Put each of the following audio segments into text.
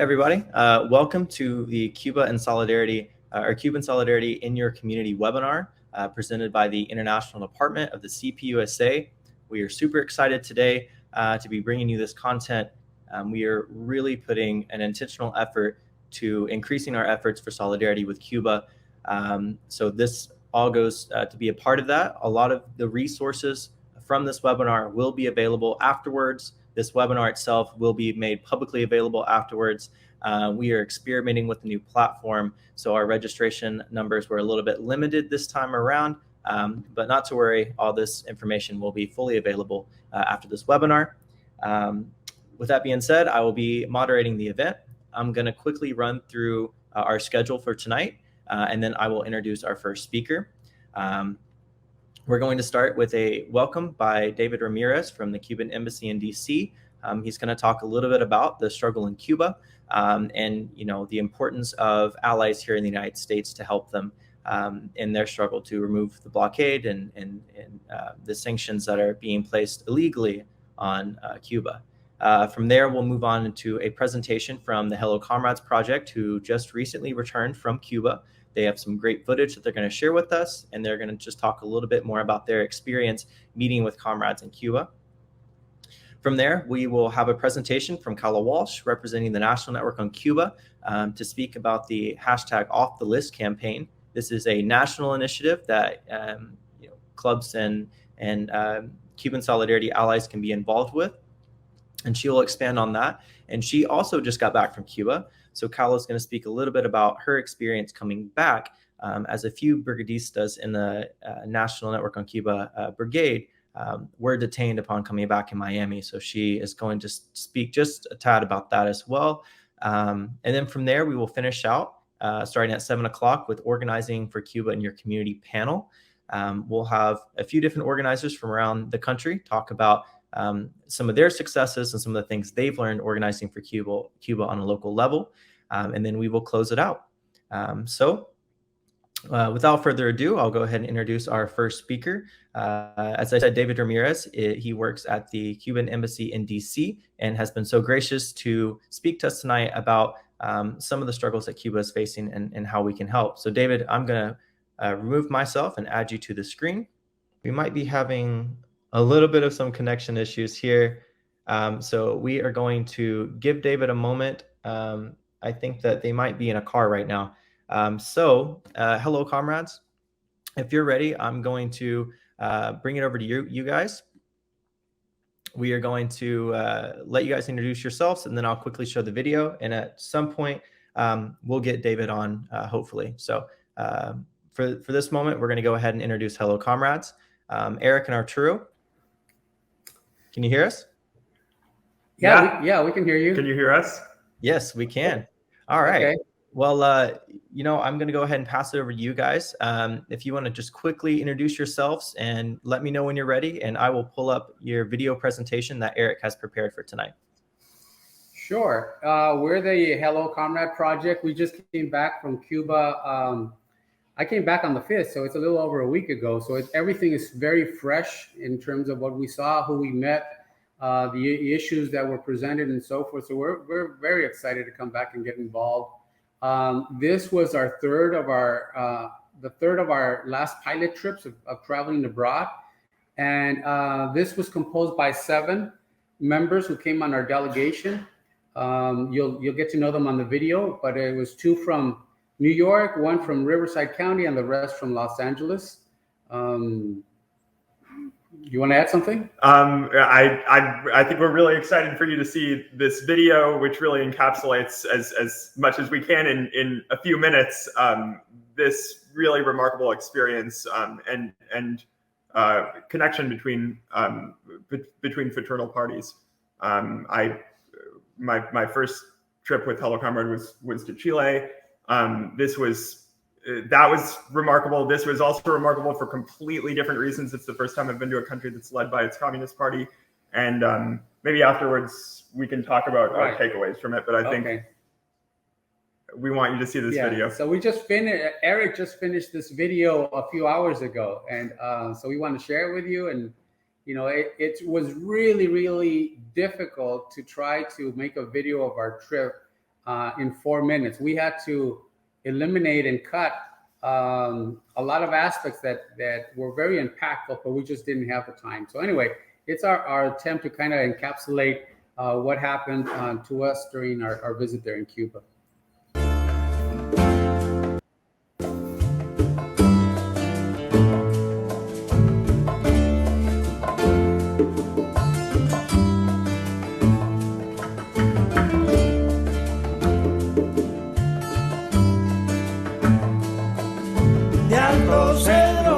everybody. Welcome to the Cuba in Solidarity, or Cuban Solidarity in Your Community webinar presented by the International Department of the CPUSA. We are super excited today to be bringing you this content. We are really putting an intentional effort to increasing our efforts for solidarity with Cuba. So this all goes to be a part of that. A lot of the resources from this webinar will be available afterwards. This webinar itself will be made publicly available afterwards. We are experimenting with a new platform, so our registration numbers were a little bit limited this time around, but not to worry, all this information will be fully available after this webinar. With that being said, I will be moderating the event. I'm going to quickly run through our schedule for tonight, and then I will introduce our first speaker. We're going to start with a welcome by David Ramirez from the Cuban Embassy in DC. He's going to talk a little bit about the struggle in Cuba and the importance of allies here in the United States to help them in their struggle to remove the blockade and the sanctions that are being placed illegally on Cuba. From there, we'll move on into a presentation from the Hello Comrades project, who just recently returned from Cuba. They have some great footage that they're going to share with us, and they're going to just talk a little bit more about their experience meeting with comrades in Cuba. From there, we will have a presentation from Carla Walsh, representing the National Network on Cuba, to speak about the hashtag Off the List campaign. This is a national initiative that clubs and Cuban Solidarity allies can be involved with, and she will expand on that. And she also just got back from Cuba. So Carla is going to speak a little bit about her experience coming back, as a few brigadistas in the National Network on Cuba brigade were detained upon coming back in Miami. So she is going to speak just a tad about that as well. And then from there, we will finish out starting at 7 o'clock with Organizing for Cuba in Your Community panel. We'll have a few different organizers from around the country talk about some of their successes and some of the things they've learned organizing for Cuba on a local level. And then we will close it out. Without further ado, I'll go ahead and introduce our first speaker. As I said, David Ramirez. He works at the Cuban Embassy in DC and has been so gracious to speak to us tonight about some of the struggles that Cuba is facing and how we can help. So David, I'm going to remove myself and add you to the screen. We might be having a little bit of some connection issues here. So we are going to give David a moment. I think that they might be in a car right now. Hello, comrades. If you're ready, I'm going to bring it over to you guys. We are going to let you guys introduce yourselves, and then I'll quickly show the video. And at some point, we'll get David on, hopefully. So for this moment, we're going to go ahead and introduce Hello Comrades. Eric and Arturo, can you hear us? Yeah, we can hear you. Can you hear us? Yes, we can. All right. Okay. Well, I'm going to go ahead and pass it over to you guys. If you want to just quickly introduce yourselves and let me know when you're ready, and I will pull up your video presentation that Eric has prepared for tonight. Sure. We're the Hello Comrade project. We just came back from Cuba. I came back on the 5th, so it's a little over a week ago. So everything is very fresh in terms of what we saw, who we met, the issues that were presented, and so forth. So we're very excited to come back and get involved. This was our third of our last pilot trips of traveling abroad, and this was composed by 7 members who came on our delegation. You'll get to know them on the video, but it was 2 from New York, 1 from Riverside County, and the rest from Los Angeles. You want to add something? I think we're really excited for you to see this video, which really encapsulates as much as we can in a few minutes this really remarkable experience and connection between fraternal parties. My first trip with Hello Comrade was to Chile. That was remarkable. This was also remarkable for completely different reasons. It's the first time I've been to a country that's led by its Communist Party. And maybe afterwards we can talk about our takeaways from it. But I think we want you to see this video. So we just finished, Eric just finished this video a few hours ago. And so we want to share it with you. And, it was really, really difficult to try to make a video of our trip in 4 minutes. We had to eliminate and cut a lot of aspects that were very impactful, but we just didn't have the time. So anyway, it's our attempt to kind of encapsulate what happened to us during our visit there in Cuba.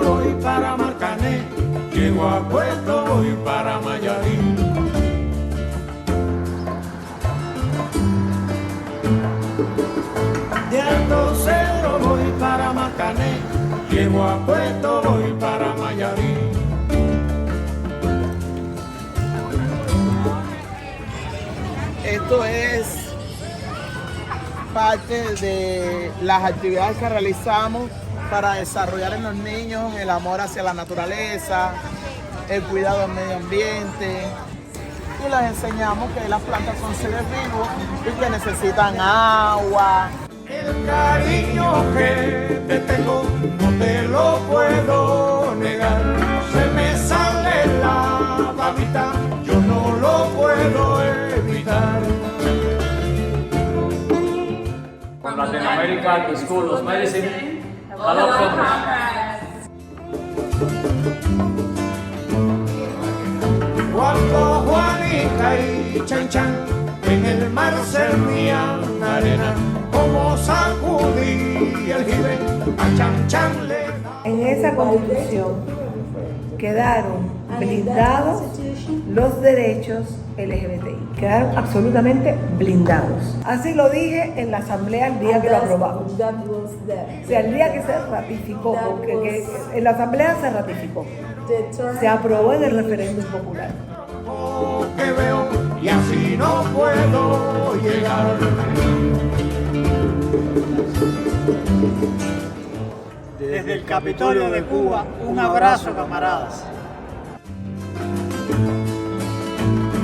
Voy para Marcané, llego a Puerto, voy para Mayarín. De Alto Cedro voy para Marcané, llego a Puerto, voy para Mayarín. Esto es parte de las actividades que realizamos para desarrollar en los niños el amor hacia la naturaleza, el cuidado del medio ambiente, y les enseñamos que las plantas son seres vivos y que necesitan agua. El cariño que te tengo no te lo puedo negar, se me sale la babita, yo no lo puedo evitar. From Latin America to School of Medicine. Hello, Comrade. Cuando Juanita y Chan Chan en el mar servían arena, como sacudí el jibe, a Chan Chan le da. En esa constitución quedaron blindados los derechos LGBTI, quedaron absolutamente blindados. Así lo dije en la asamblea el día que lo aprobamos. O sea, el día que se ratificó, porque en la asamblea se ratificó, se aprobó en el referéndum popular. Que veo y así no puedo llegar. Desde el Capitolio de Cuba, un abrazo, camaradas.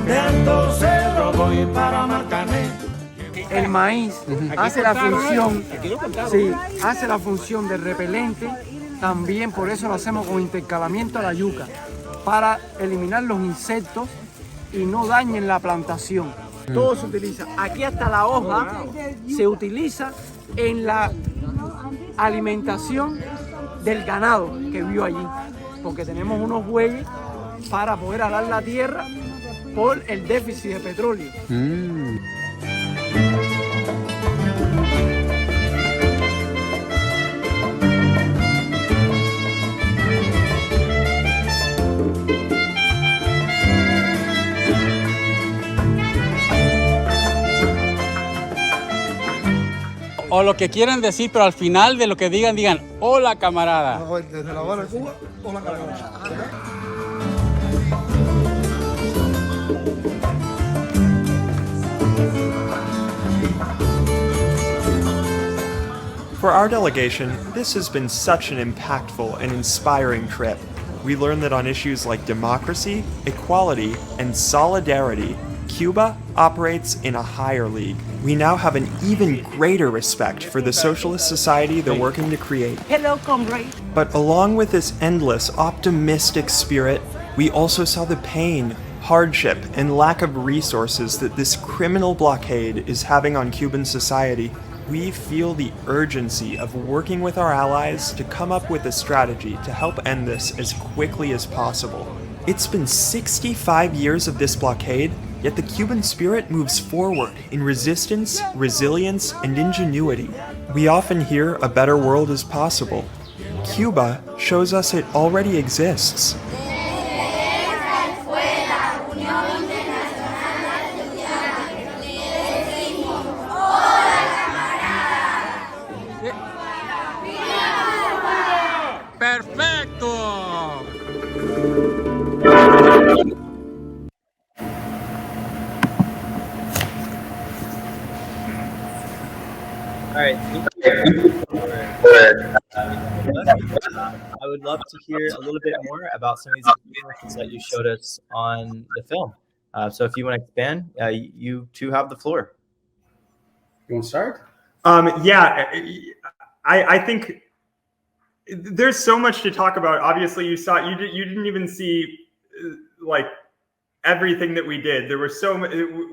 De Alto Cedro voy para Marcané. El maíz hace la función, sí, hace la función de repelente, también por eso lo hacemos con intercalamiento a la yuca, para eliminar los insectos y no dañen la plantación. Todo se utiliza, aquí hasta la hoja se utiliza en la alimentación del ganado que vive allí, porque tenemos unos bueyes para poder arar la tierra por el déficit de petróleo. O lo que quieran decir, pero al final de lo que digan, digan, hola camarada. Desde La Habana, Cuba, hola, camarada. For our delegation, this has been such an impactful and inspiring trip. We learned that on issues like democracy, equality, and solidarity, Cuba operates in a higher league. We now have an even greater respect for the socialist society they're working to create. Hello, Comrade. But along with this endless, optimistic spirit, we also saw the pain, hardship, and lack of resources that this criminal blockade is having on Cuban society. We feel the urgency of working with our allies to come up with a strategy to help end this as quickly as possible. It's been 65 years of this blockade, yet the Cuban spirit moves forward in resistance, resilience, and ingenuity. We often hear a better world is possible. Cuba shows us it already exists. ¡Perfecto! All right. I would love to hear a little bit more about some of these experiences that you showed us on the film. So if you want to expand, you two have the floor. You want to start? Yeah, I think there's so much to talk about. Obviously, you didn't even see like everything that we did. There were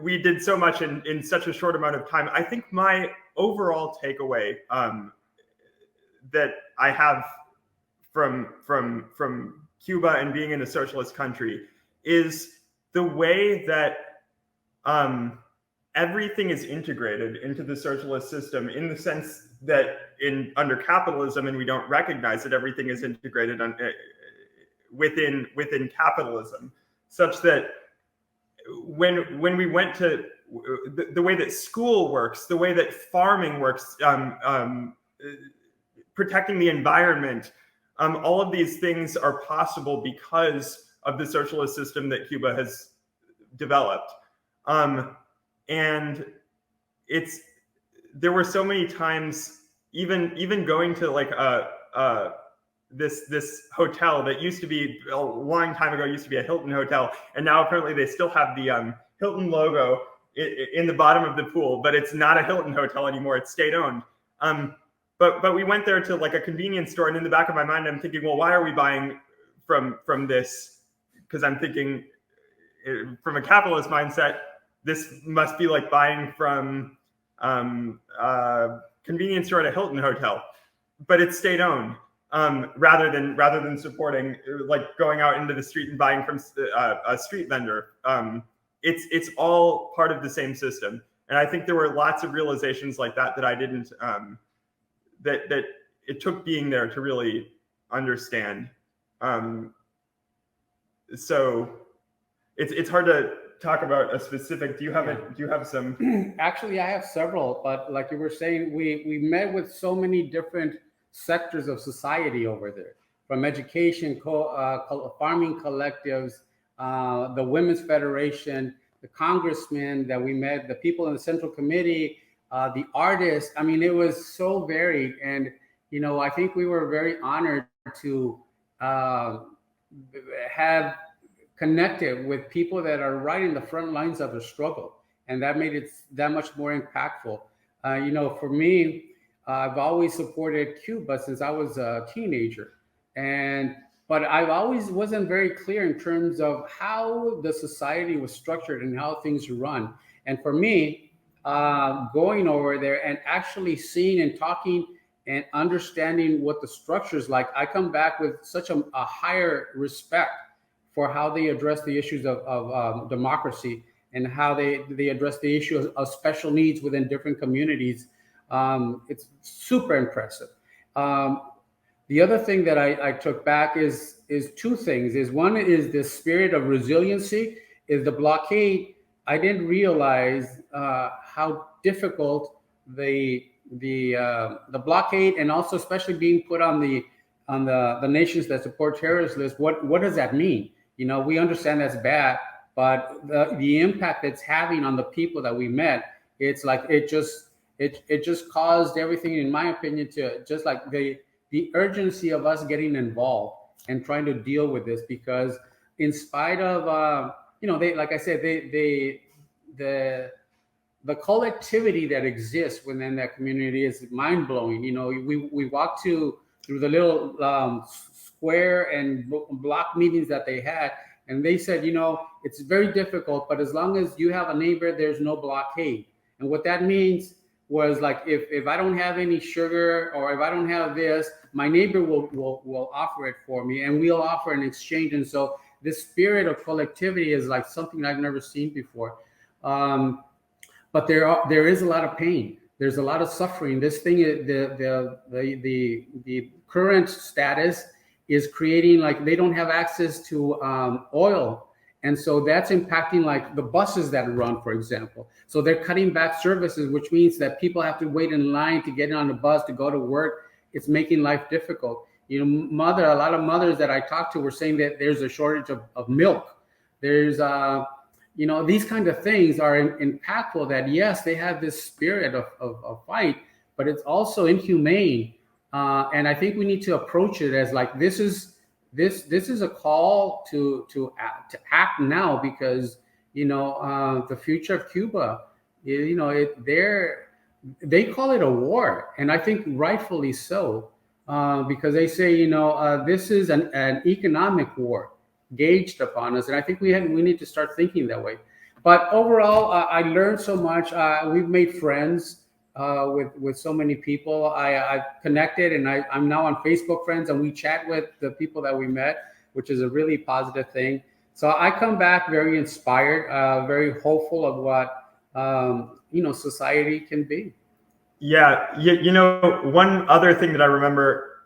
we did so much in such a short amount of time. I think my overall takeaway that I have from Cuba and being in a socialist country is the way that everything is integrated into the socialist system, in the sense that under capitalism, and we don't recognize that everything is integrated within capitalism, such that when we went to the way that school works, the way that farming works, protecting the environment, all of these things are possible because of the socialist system that Cuba has developed. And there were so many times, even going to like this hotel that used to be, a long time ago, used to be a Hilton hotel, and now apparently they still have the Hilton logo in the bottom of the pool, but it's not a Hilton hotel anymore. It's state owned. But we went there to like a convenience store, and in the back of my mind, I'm thinking, well, why are we buying from this? Because I'm thinking, from a capitalist mindset, this must be like buying from convenience store at a Hilton hotel, but it's state owned. Rather than supporting, like going out into the street and buying from a street vendor. It's all part of the same system. And I think there were lots of realizations like that I didn't, that it took being there to really understand. So it's hard to talk about a specific. Do you have some? Actually, I have several, but like you were saying, we met with so many different sectors of society over there, from education, farming collectives, the Women's Federation, the congressmen that we met, the people in the Central Committee, the artists. I mean, it was so varied. And, you know, I think we were very honored to have connected with people that are right in the front lines of the struggle. And that made it that much more impactful. You know, for me, I've always supported Cuba since I was a teenager. But I've always wasn't very clear in terms of how the society was structured and how things run. And for me, going over there and actually seeing and talking and understanding what the structure is like, I come back with such a higher respect for how they address the issues of democracy and how they address the issue of special needs within different communities. It's super impressive. The other thing that I took back is two things. One is the spirit of resiliency. Is the blockade. I didn't realize how difficult the blockade, and also especially being put on the nations that support terrorist list. What does that mean? You know, we understand that's bad, but the impact it's having on the people that we met, it's like it just caused everything, in my opinion, to just like the urgency of us getting involved and trying to deal with this, because in spite of you know, they, like I said, the collectivity that exists within that community is mind blowing. You know, we walked through the little square and block meetings that they had, and they said, you know, it's very difficult, but as long as you have a neighbor, there's no blockade. And what that means was like, if I don't have any sugar, or if I don't have this, my neighbor will offer it for me, and we'll offer an exchange. And so this spirit of collectivity is like something I've never seen before. But there is a lot of pain. There's a lot of suffering. This thing, the current status is creating, like, they don't have access to oil. And so that's impacting like the buses that run, for example. So they're cutting back services, which means that people have to wait in line to get on the bus to go to work. It's making life difficult. You know, a lot of mothers that I talked to were saying that there's a shortage of milk. There's, you know, these kind of things are impactful, that yes, they have this spirit of fight, but it's also inhumane. And I think we need to approach it as like, this is a call to act now, because, you know, the future of Cuba, you know, they call it a war, and I think rightfully so, because they say, this is an economic war gauged upon us, and I think we need to start thinking that way. But overall, I learned so much. We've made friends with so many people. I've connected, and I'm now on Facebook friends, and we chat with the people that we met, which is a really positive thing. So I come back very inspired, very hopeful of what society can be. Yeah, one other thing that I remember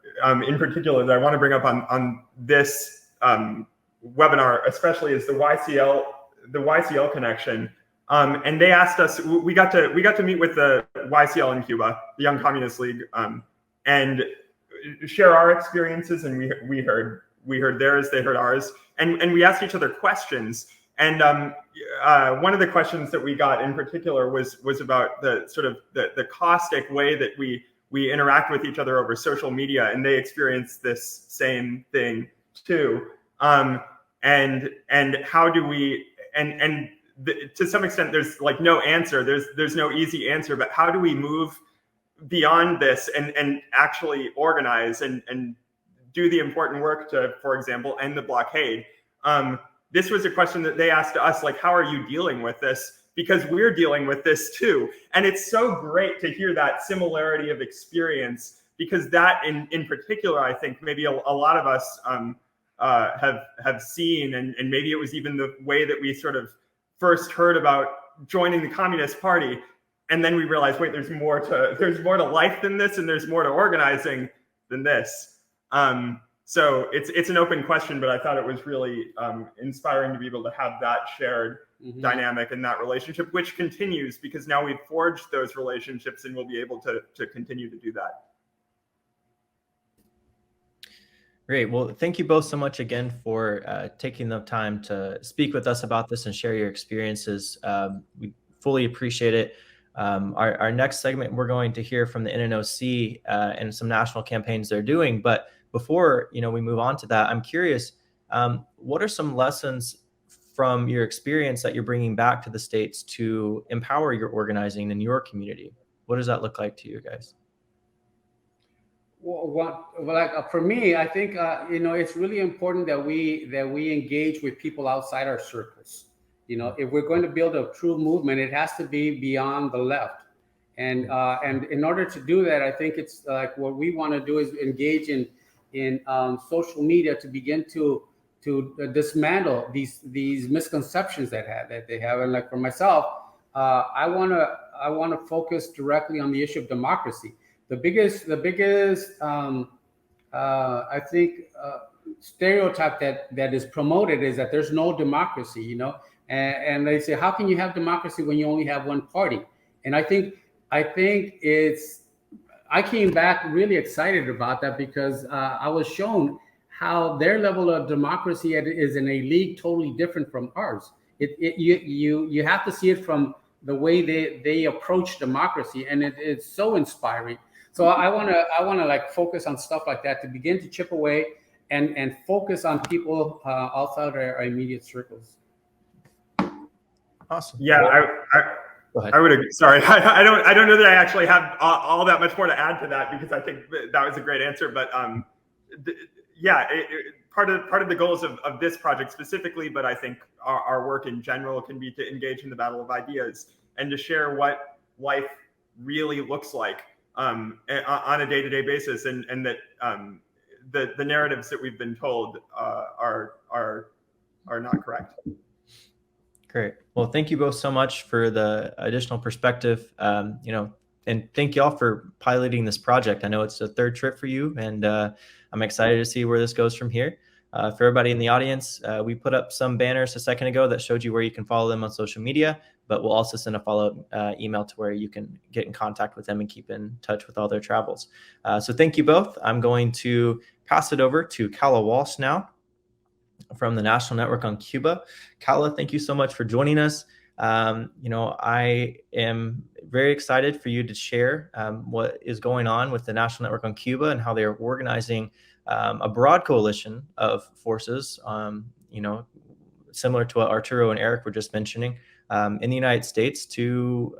in particular that I want to bring up on this webinar, especially, is the YCL connection. And they asked us. We got to meet with the YCL in Cuba, the Young Communist League, and share our experiences. And we heard theirs, they heard ours, and we asked each other questions. And one of the questions that we got in particular was about the sort of the caustic way that we interact with each other over social media, and they experience this same thing too. And how do we to some extent there's like no answer. There's no easy answer, but how do we move beyond this and actually organize and do the important work to, for example, end the blockade? This was a question that they asked us, like, how are you dealing with this? Because we're dealing with this too. And it's so great to hear that similarity of experience, because that in particular, I think maybe a lot of us have seen, and maybe it was even the way that we sort of first heard about joining the Communist Party. And then we realized, wait, there's more to life than this, and there's more to organizing than this. So it's an open question, but I thought it was really inspiring to be able to have that shared dynamic and that relationship, which continues because now we've forged those relationships and we'll be able to continue to do that. Great. Well, thank you both so much again for taking the time to speak with us about this and share your experiences. We fully appreciate it. Our next segment, we're going to hear from the NNOC and some national campaigns they're doing. But before we move on to that, I'm curious, what are some lessons from your experience that you're bringing back to the States to empower your organizing in your community? What does that look like to you guys? Well, for me, I think it's really important that we engage with people outside our circles. If we're going to build a true movement, it has to be beyond the left. And in order to do that, I think it's like what we want to do is engage in social media to begin to dismantle these misconceptions that they have. And like for myself, I want to focus directly on the issue of democracy. The biggest I think stereotype that is promoted is that there's no democracy, and they say, how can you have democracy when you only have one party? And I think I came back really excited about that because I was shown how their level of democracy is in a league totally different from ours. You have to see it from the way they approach democracy, and it's so inspiring. So I want to like focus on stuff like that to begin to chip away and focus on people outside our immediate circles. Awesome. Yeah, I would agree. Sorry, I don't know that I actually have all that much more to add to that, because I think that was a great answer. But part of the goals of this project specifically, but I think our work in general can be to engage in the battle of ideas and to share what life really looks like on a day-to-day basis, and that the narratives that we've been told are not correct. Great. Well, thank you both so much for the additional perspective, and thank y'all for piloting this project. I know it's a third trip for you, and I'm excited to see where this goes from here. For everybody in the audience, we put up some banners a second ago that showed you where you can follow them on social media, but we'll also send a follow-up email to where you can get in contact with them and keep in touch with all their travels. So thank you both. I'm going to pass it over to Kala Walsh now from the National Network on Cuba. Kala, thank you so much for joining us. I am very excited for you to share what is going on with the National Network on Cuba and how they are organizing a broad coalition of forces, similar to what Arturo and Eric were just mentioning, in the United States to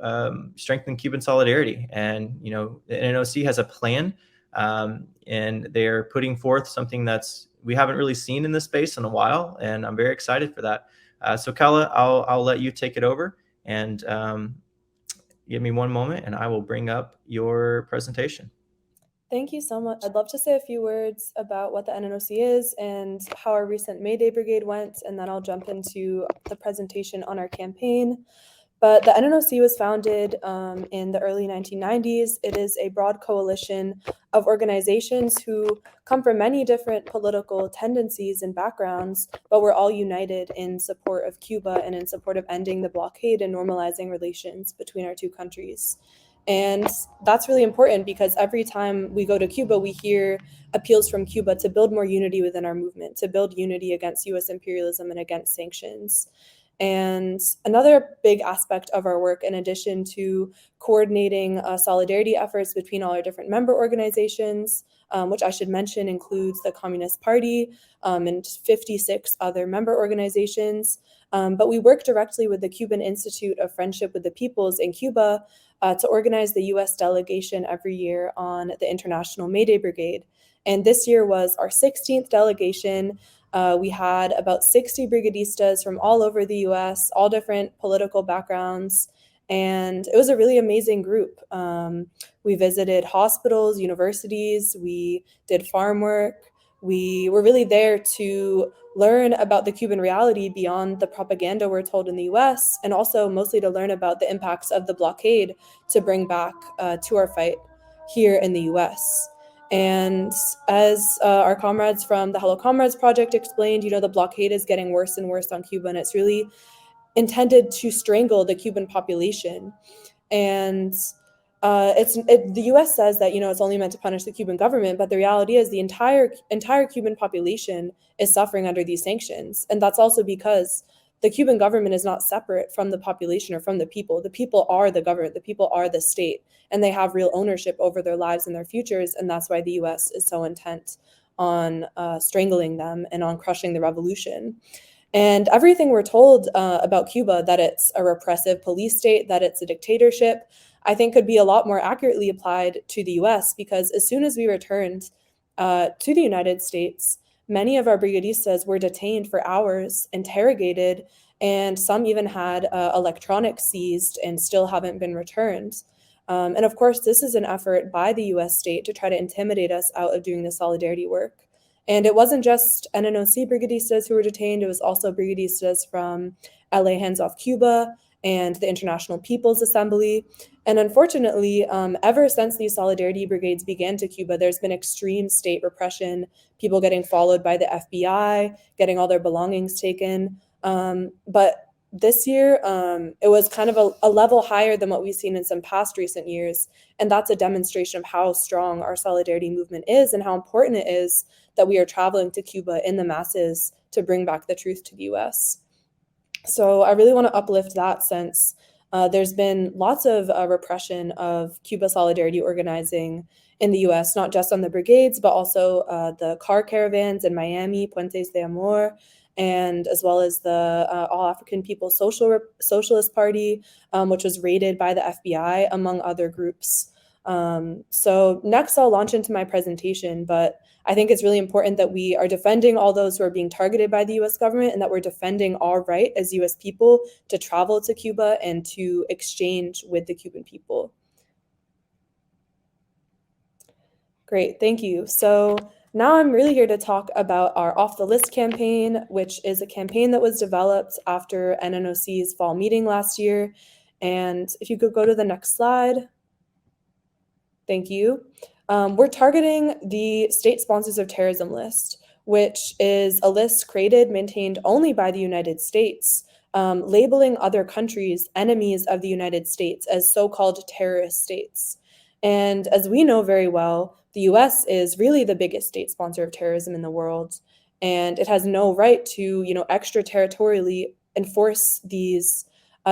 strengthen Cuban solidarity. And, you know, the NNOC has a plan, and they're putting forth something that's we haven't really seen in this space in a while, and I'm very excited for that. So Kala, I'll let you take it over, and give me one moment and I will bring up your presentation. Thank you so much. I'd love to say a few words about what the NNOC is and how our recent May Day Brigade went, and then I'll jump into the presentation on our campaign. But the NNOC was founded in the early 1990s. It is a broad coalition of organizations who come from many different political tendencies and backgrounds, but we're all united in support of Cuba and in support of ending the blockade and normalizing relations between our two countries. And that's really important because every time we go to Cuba, we hear appeals from Cuba to build more unity within our movement, to build unity against US imperialism and against sanctions. And another big aspect of our work, in addition to coordinating solidarity efforts between all our different member organizations, which I should mention includes the Communist Party and 56 other member organizations, but we work directly with the Cuban Institute of Friendship with the Peoples in Cuba to organize the US delegation every year on the International May Day Brigade. And this year was our 16th delegation. We had about 60 brigadistas from all over the US, all different political backgrounds, and it was a really amazing group. We visited hospitals, universities, we did farm work. We were really there to learn about the Cuban reality beyond the propaganda we're told in the US, and also mostly to learn about the impacts of the blockade to bring back to our fight here in the US. And as our comrades from the Hello Comrades project explained, you know, the blockade is getting worse and worse on Cuba, and it's really intended to strangle the Cuban population. And the U.S. says that, you know, it's only meant to punish the Cuban government, but the reality is the entire Cuban population is suffering under these sanctions, and that's also because the Cuban government is not separate from the population or from the people. The people are the government, the people are the state, and they have real ownership over their lives and their futures, and that's why the US is so intent on strangling them and on crushing the revolution. And everything we're told about Cuba, that it's a repressive police state, that it's a dictatorship, I think could be a lot more accurately applied to the US, because as soon as we returned to the United States, many of our brigadistas were detained for hours, interrogated, and some even had electronics seized and still haven't been returned. And of course, this is an effort by the US state to try to intimidate us out of doing the solidarity work. And it wasn't just NNOC brigadistas who were detained, it was also brigadistas from LA Hands Off Cuba and the International People's Assembly. And unfortunately, ever since these solidarity brigades began to Cuba, there's been extreme state repression, people getting followed by the FBI, getting all their belongings taken. But this year, it was kind of a level higher than what we've seen in some past recent years. And that's a demonstration of how strong our solidarity movement is and how important it is that we are traveling to Cuba in the masses to bring back the truth to the US. So I really want to uplift that, since there's been lots of repression of Cuba solidarity organizing in the US, not just on the brigades, but also the car caravans in Miami, Puentes de Amor, and as well as the All African People's Socialist Party, which was raided by the FBI, among other groups. So next I'll launch into my presentation, but I think it's really important that we are defending all those who are being targeted by the US government, and that we're defending our right as US people to travel to Cuba and to exchange with the Cuban people. Great, thank you. So now I'm really here to talk about our Off the List campaign, which is a campaign that was developed after NNOC's fall meeting last year. And if you could go to the next slide. Thank you. We're targeting the State Sponsors of Terrorism list, which is a list created, maintained only by the United States, labeling other countries enemies of the United States as so-called terrorist states. And as we know very well, the US is really the biggest state sponsor of terrorism in the world, and it has no right to, extraterritorially enforce these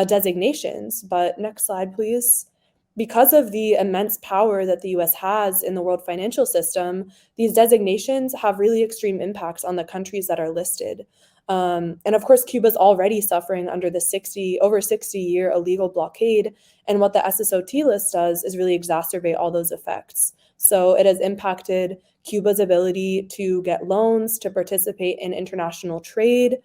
designations. But next slide, please. Because of the immense power that the US has in the world financial system, these designations have really extreme impacts on the countries that are listed. And of course, Cuba's already suffering under the over 60-year illegal blockade. And what the SSOT list does is really exacerbate all those effects. So it has impacted Cuba's ability to get loans, to participate in international trade.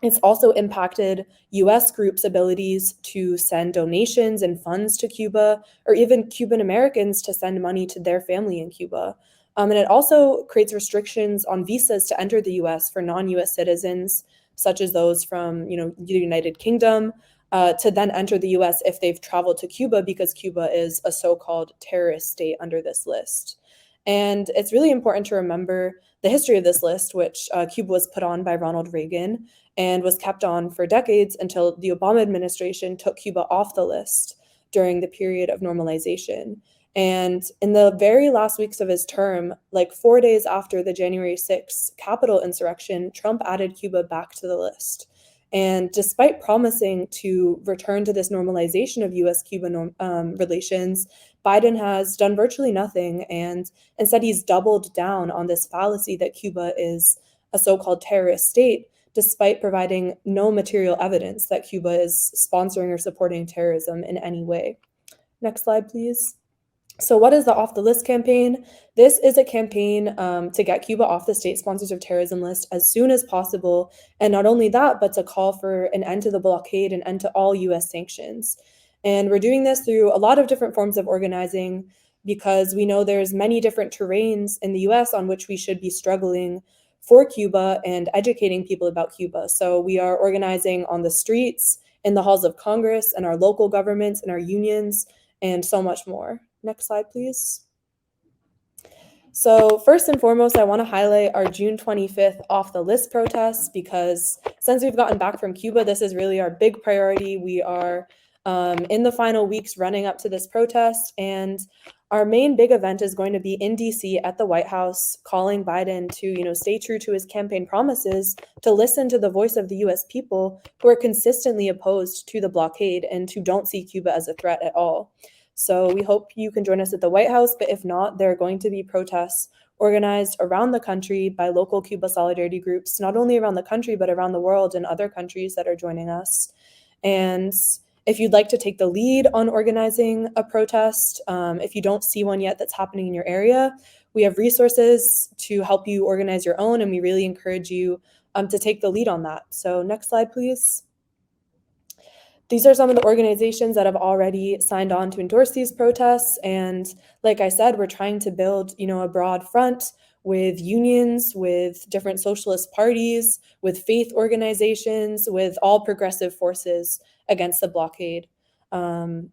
It's also impacted US groups' abilities to send donations and funds to Cuba, or even Cuban Americans to send money to their family in Cuba. And it also creates restrictions on visas to enter the US for non-US citizens, such as those from the United Kingdom, to then enter the US if they've traveled to Cuba, because Cuba is a so-called terrorist state under this list. And it's really important to remember the history of this list, which Cuba was put on by Ronald Reagan and was kept on for decades until the Obama administration took Cuba off the list during the period of normalization. And in the very last weeks of his term, like 4 days after the January 6th Capitol insurrection, Trump added Cuba back to the list. And despite promising to return to this normalization of US-Cuba relations, Biden has done virtually nothing, and instead he's doubled down on this fallacy that Cuba is a so-called terrorist state, despite providing no material evidence that Cuba is sponsoring or supporting terrorism in any way. Next slide, please. So what is the Off the List campaign? This is a campaign to get Cuba off the state sponsors of terrorism list as soon as possible. And not only that, but to call for an end to the blockade and end to all US sanctions. And we're doing this through a lot of different forms of organizing, because we know there's many different terrains in the US on which we should be struggling for Cuba and educating people about Cuba. So we are organizing on the streets, in the halls of Congress, and our local governments and our unions, and so much more. Next slide, please. So first and foremost, I want to highlight our June 25th Off the List protests, because since we've gotten back from Cuba, this is really our big priority. We are in the final weeks running up to this protest, and our main big event is going to be in DC at the White House, calling Biden to, stay true to his campaign promises, to listen to the voice of the US people who are consistently opposed to the blockade and who don't see Cuba as a threat at all. So we hope you can join us at the White House, but if not, there are going to be protests organized around the country by local Cuba solidarity groups, not only around the country, but around the world and other countries that are joining us. And if you'd like to take the lead on organizing a protest, if you don't see one yet that's happening in your area, we have resources to help you organize your own, and we really encourage you to take the lead on that. So next slide, please. These are some of the organizations that have already signed on to endorse these protests. And like I said, we're trying to build, a broad front with unions, with different socialist parties, with faith organizations, with all progressive forces against the blockade. And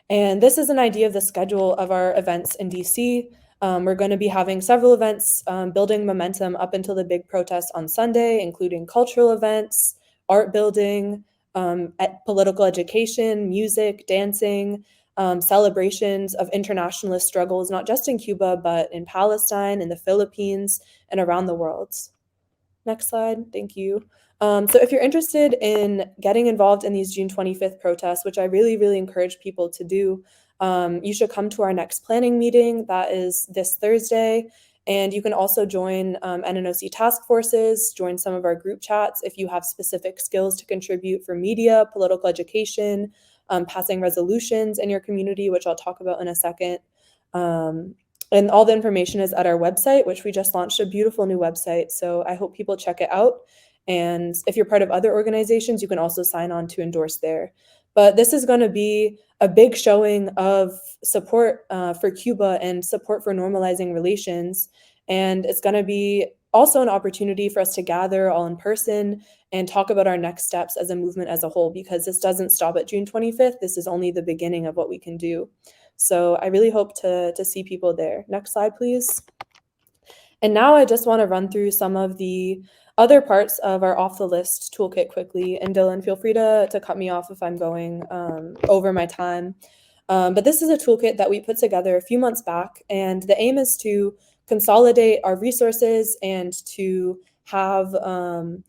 this is an idea of the schedule of our events in DC. We're going to be having several events building momentum up until the big protest on Sunday, including cultural events, art building, political education, music, dancing, celebrations of internationalist struggles, not just in Cuba, but in Palestine, in the Philippines, and around the world. Next slide, thank you. So if you're interested in getting involved in these June 25th protests, which I really, really encourage people to do, you should come to our next planning meeting. That is this Thursday. And you can also join NNOC task forces, join some of our group chats if you have specific skills to contribute for media, political education, passing resolutions in your community, which I'll talk about in a second. And all the information is at our website, which we just launched a beautiful new website. So I hope people check it out. And if you're part of other organizations, you can also sign on to endorse there. But this is going to be a big showing of support for Cuba and support for normalizing relations. And it's going to be also an opportunity for us to gather all in person and talk about our next steps as a movement as a whole, because this doesn't stop at June 25th. This is only the beginning of what we can do. So I really hope to see people there. Next slide, please. And now I just want to run through some of the other parts of our Off the List toolkit quickly. And Dylan, feel free to cut me off if I'm going over my time. But this is a toolkit that we put together a few months back, and the aim is to consolidate our resources and to have all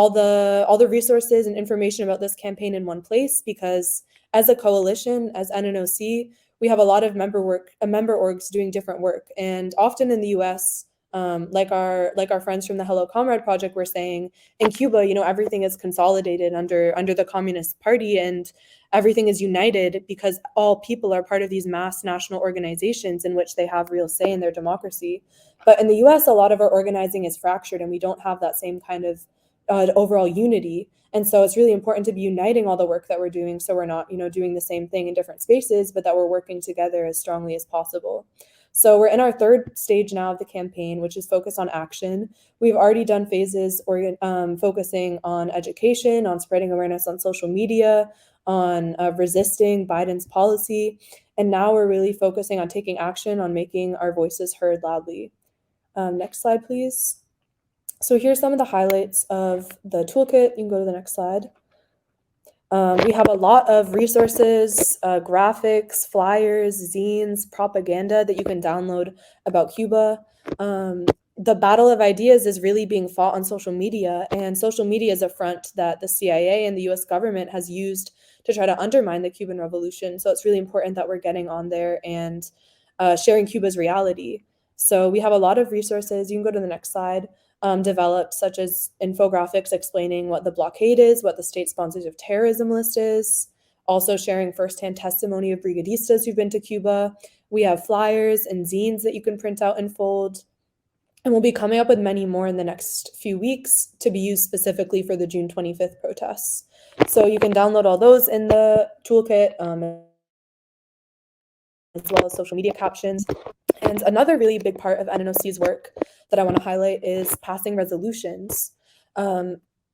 the resources and information about this campaign in one place, because as a coalition, as NNOC, we have a lot of member orgs doing different work. And often in the US, Like our friends from the Hello Comrade project were saying, in Cuba, everything is consolidated under the Communist Party, and everything is united because all people are part of these mass national organizations in which they have real say in their democracy. But in the US, a lot of our organizing is fractured, and we don't have that same kind of overall unity. And so it's really important to be uniting all the work that we're doing, so we're not, doing the same thing in different spaces, but that we're working together as strongly as possible. So we're in our third stage now of the campaign, which is focus on action. We've already done phases focusing on education, on spreading awareness on social media, on resisting Biden's policy. And now we're really focusing on taking action, on making our voices heard loudly. Next slide, please. So here's some of the highlights of the toolkit. You can go to the next slide. We have a lot of resources, graphics, flyers, zines, propaganda that you can download about Cuba. The battle of ideas is really being fought on social media, and social media is a front that the CIA and the US government has used to try to undermine the Cuban Revolution. So it's really important that we're getting on there and sharing Cuba's reality. So we have a lot of resources. You can go to the next slide. Developed, such as infographics explaining what the blockade is, what the state sponsors of terrorism list is, also sharing firsthand testimony of brigadistas who've been to Cuba. We have flyers and zines that you can print out and fold. And we'll be coming up with many more in the next few weeks to be used specifically for the June 25th protests. So you can download all those in the toolkit, as well as social media captions. And another really big part of NNOC's work that I want to highlight is passing resolutions.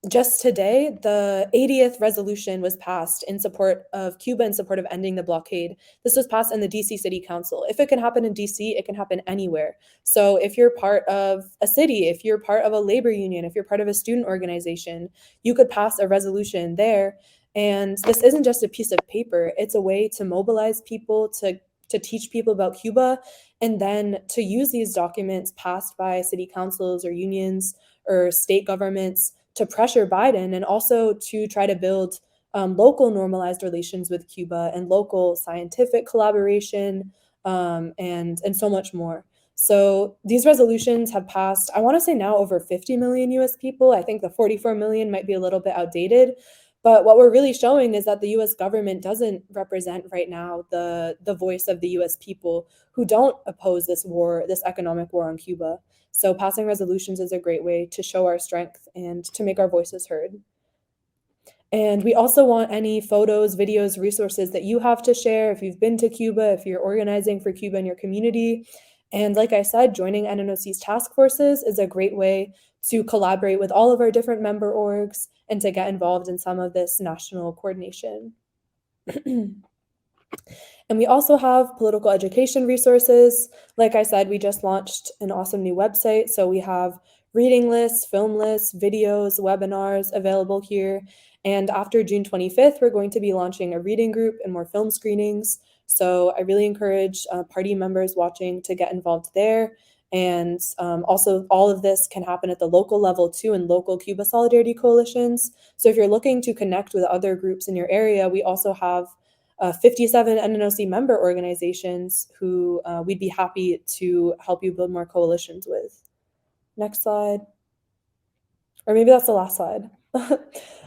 Just today, the 80th resolution was passed in support of Cuba, in support of ending the blockade. This was passed in the DC City Council. If it can happen in DC, it can happen anywhere. So if you're part of a city, if you're part of a labor union, if you're part of a student organization, you could pass a resolution there. And this isn't just a piece of paper. It's a way to mobilize people, to teach people about Cuba, and then to use these documents passed by city councils or unions or state governments to pressure Biden, and also to try to build local normalized relations with Cuba and local scientific collaboration, and so much more. So these resolutions have passed, I want to say now, over 50 million US people. I think the 44 million might be a little bit outdated. But what we're really showing is that the US government doesn't represent right now the voice of the US people who don't oppose this war, this economic war on Cuba. So passing resolutions is a great way to show our strength and to make our voices heard. And we also want any photos, videos, resources that you have to share if you've been to Cuba, if you're organizing for Cuba in your community. And like I said, joining NNOC's task forces is a great way to collaborate with all of our different member orgs and to get involved in some of this national coordination. And we also have political education resources. Like I said, we just launched an awesome new website. So we have reading lists, film lists, videos, webinars available here. And after June 25th, we're going to be launching a reading group and more film screenings. So I really encourage party members watching to get involved there. And also, all of this can happen at the local level too, in local Cuba Solidarity coalitions. So if you're looking to connect with other groups in your area, we also have 57 NNOC member organizations who we'd be happy to help you build more coalitions with. Next slide. Or maybe that's the last slide.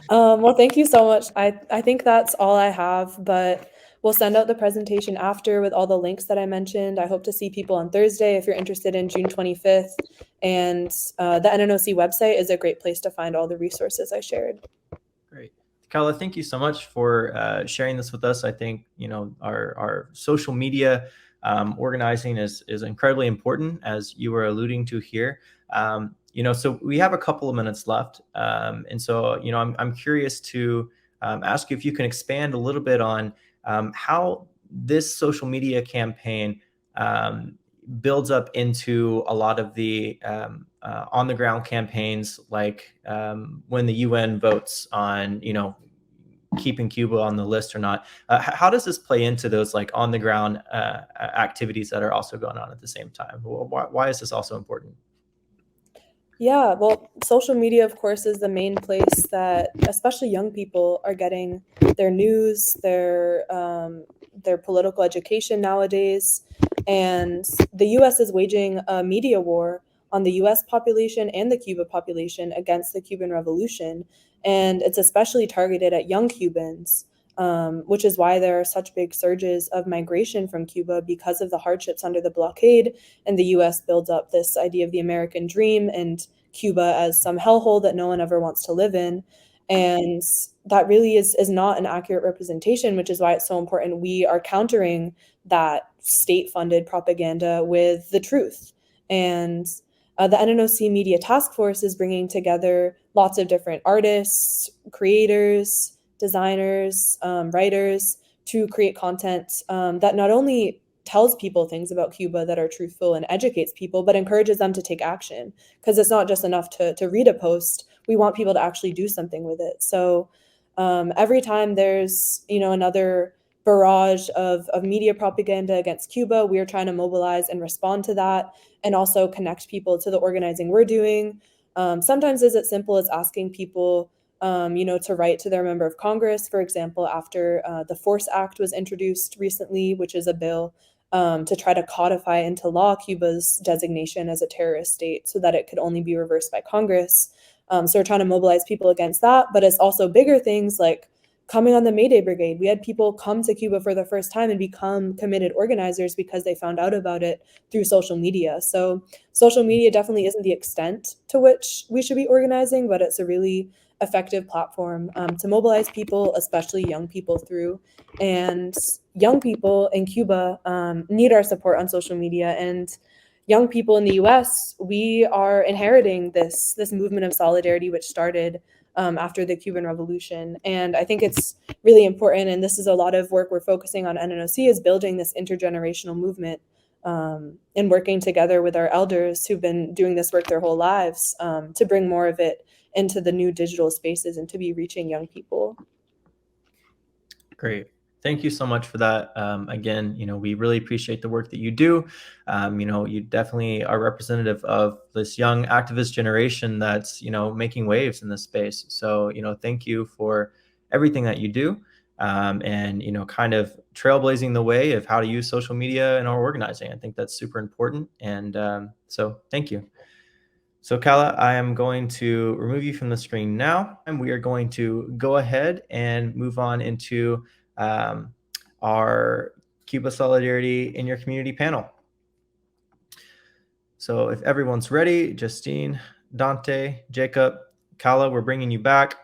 Well, thank you so much. I think that's all I have, but we'll send out the presentation after with all the links that I mentioned. I hope to see people on Thursday if you're interested in June 25th. And the NNOC website is a great place to find all the resources I shared. Great. Carla, thank you so much for sharing this with us. I think, our social media organizing is incredibly important, as you were alluding to here. So we have a couple of minutes left. And so, I'm curious to ask you if you can expand a little bit on how this social media campaign builds up into a lot of the on the ground campaigns, like when the UN votes on, keeping Cuba on the list or not. How does this play into those like on the ground activities that are also going on at the same time? Why is this also important? Yeah, well, social media, of course, is the main place that especially young people are getting their news, their political education nowadays. And the US is waging a media war on the US population and the Cuba population against the Cuban Revolution. And it's especially targeted at young Cubans, which is why there are such big surges of migration from Cuba because of the hardships under the blockade. And the US builds up this idea of the American dream and Cuba as some hellhole that no one ever wants to live in. And that really is not an accurate representation, which is why it's so important we are countering that state-funded propaganda with the truth. And the NNOC Media Task Force is bringing together lots of different artists, creators, designers, writers to create content that not only tells people things about Cuba that are truthful and educates people, but encourages them to take action. Because it's not just enough to read a post. We want people to actually do something with it. So every time there's, another barrage of media propaganda against Cuba, we're trying to mobilize and respond to that and also connect people to the organizing we're doing. Sometimes it's as simple as asking people, to write to their member of Congress, for example, after the Force Act was introduced recently, which is a bill to try to codify into law Cuba's designation as a terrorist state so that it could only be reversed by Congress. So we're trying to mobilize people against that, but it's also bigger things like coming on the May Day Brigade. We had people come to Cuba for the first time and become committed organizers because they found out about it through social media. So social media definitely isn't the extent to which we should be organizing, but it's a really effective platform to mobilize people, especially young people, through. And young people in Cuba need our support on social media. And young people in the US, we are inheriting this movement of solidarity, which started after the Cuban Revolution. And I think it's really important, and this is a lot of work we're focusing on NNOC, is building this intergenerational movement and working together with our elders who've been doing this work their whole lives to bring more of it into the new digital spaces and to be reaching young people. Great. Thank you so much for that. Again, we really appreciate the work that you do. You definitely are representative of this young activist generation that's, making waves in this space. So, thank you for everything that you do and, kind of trailblazing the way of how to use social media in our organizing. I think that's super important. And so thank you. So Kala, I am going to remove you from the screen now, and we are going to go ahead and move on into our Cuba Solidarity in Your Community panel. So if everyone's ready, Justine, Dante, Jacob, Kala, we're bringing you back.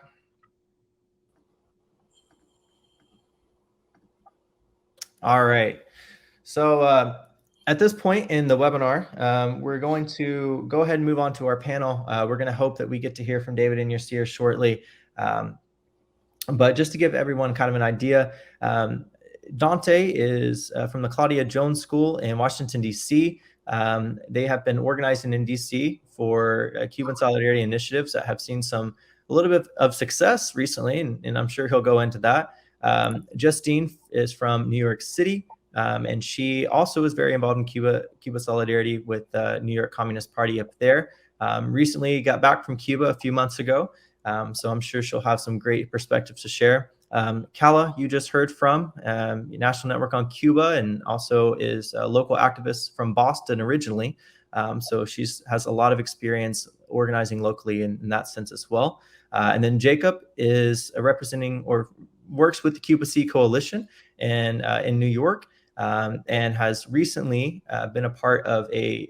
All right. So at this point in the webinar, we're going to go ahead and move on to our panel. We're going to hope that we get to hear from David and Yasir shortly. But just to give everyone kind of an idea, Dante is from the Claudia Jones School in Washington, D.C. They have been organizing in D.C. for Cuban Solidarity initiatives that have seen a little bit of success recently, and I'm sure he'll go into that. Justine is from New York City. And she also is very involved in Cuba Solidarity with the New York Communist Party up there. Recently got back from Cuba a few months ago, so I'm sure she'll have some great perspectives to share. Kala, you just heard from National Network on Cuba, and also is a local activist from Boston originally. So she has a lot of experience organizing locally in that sense as well. And then Jacob is representing or works with the Cuba Si coalition in New York. And has recently been a part of a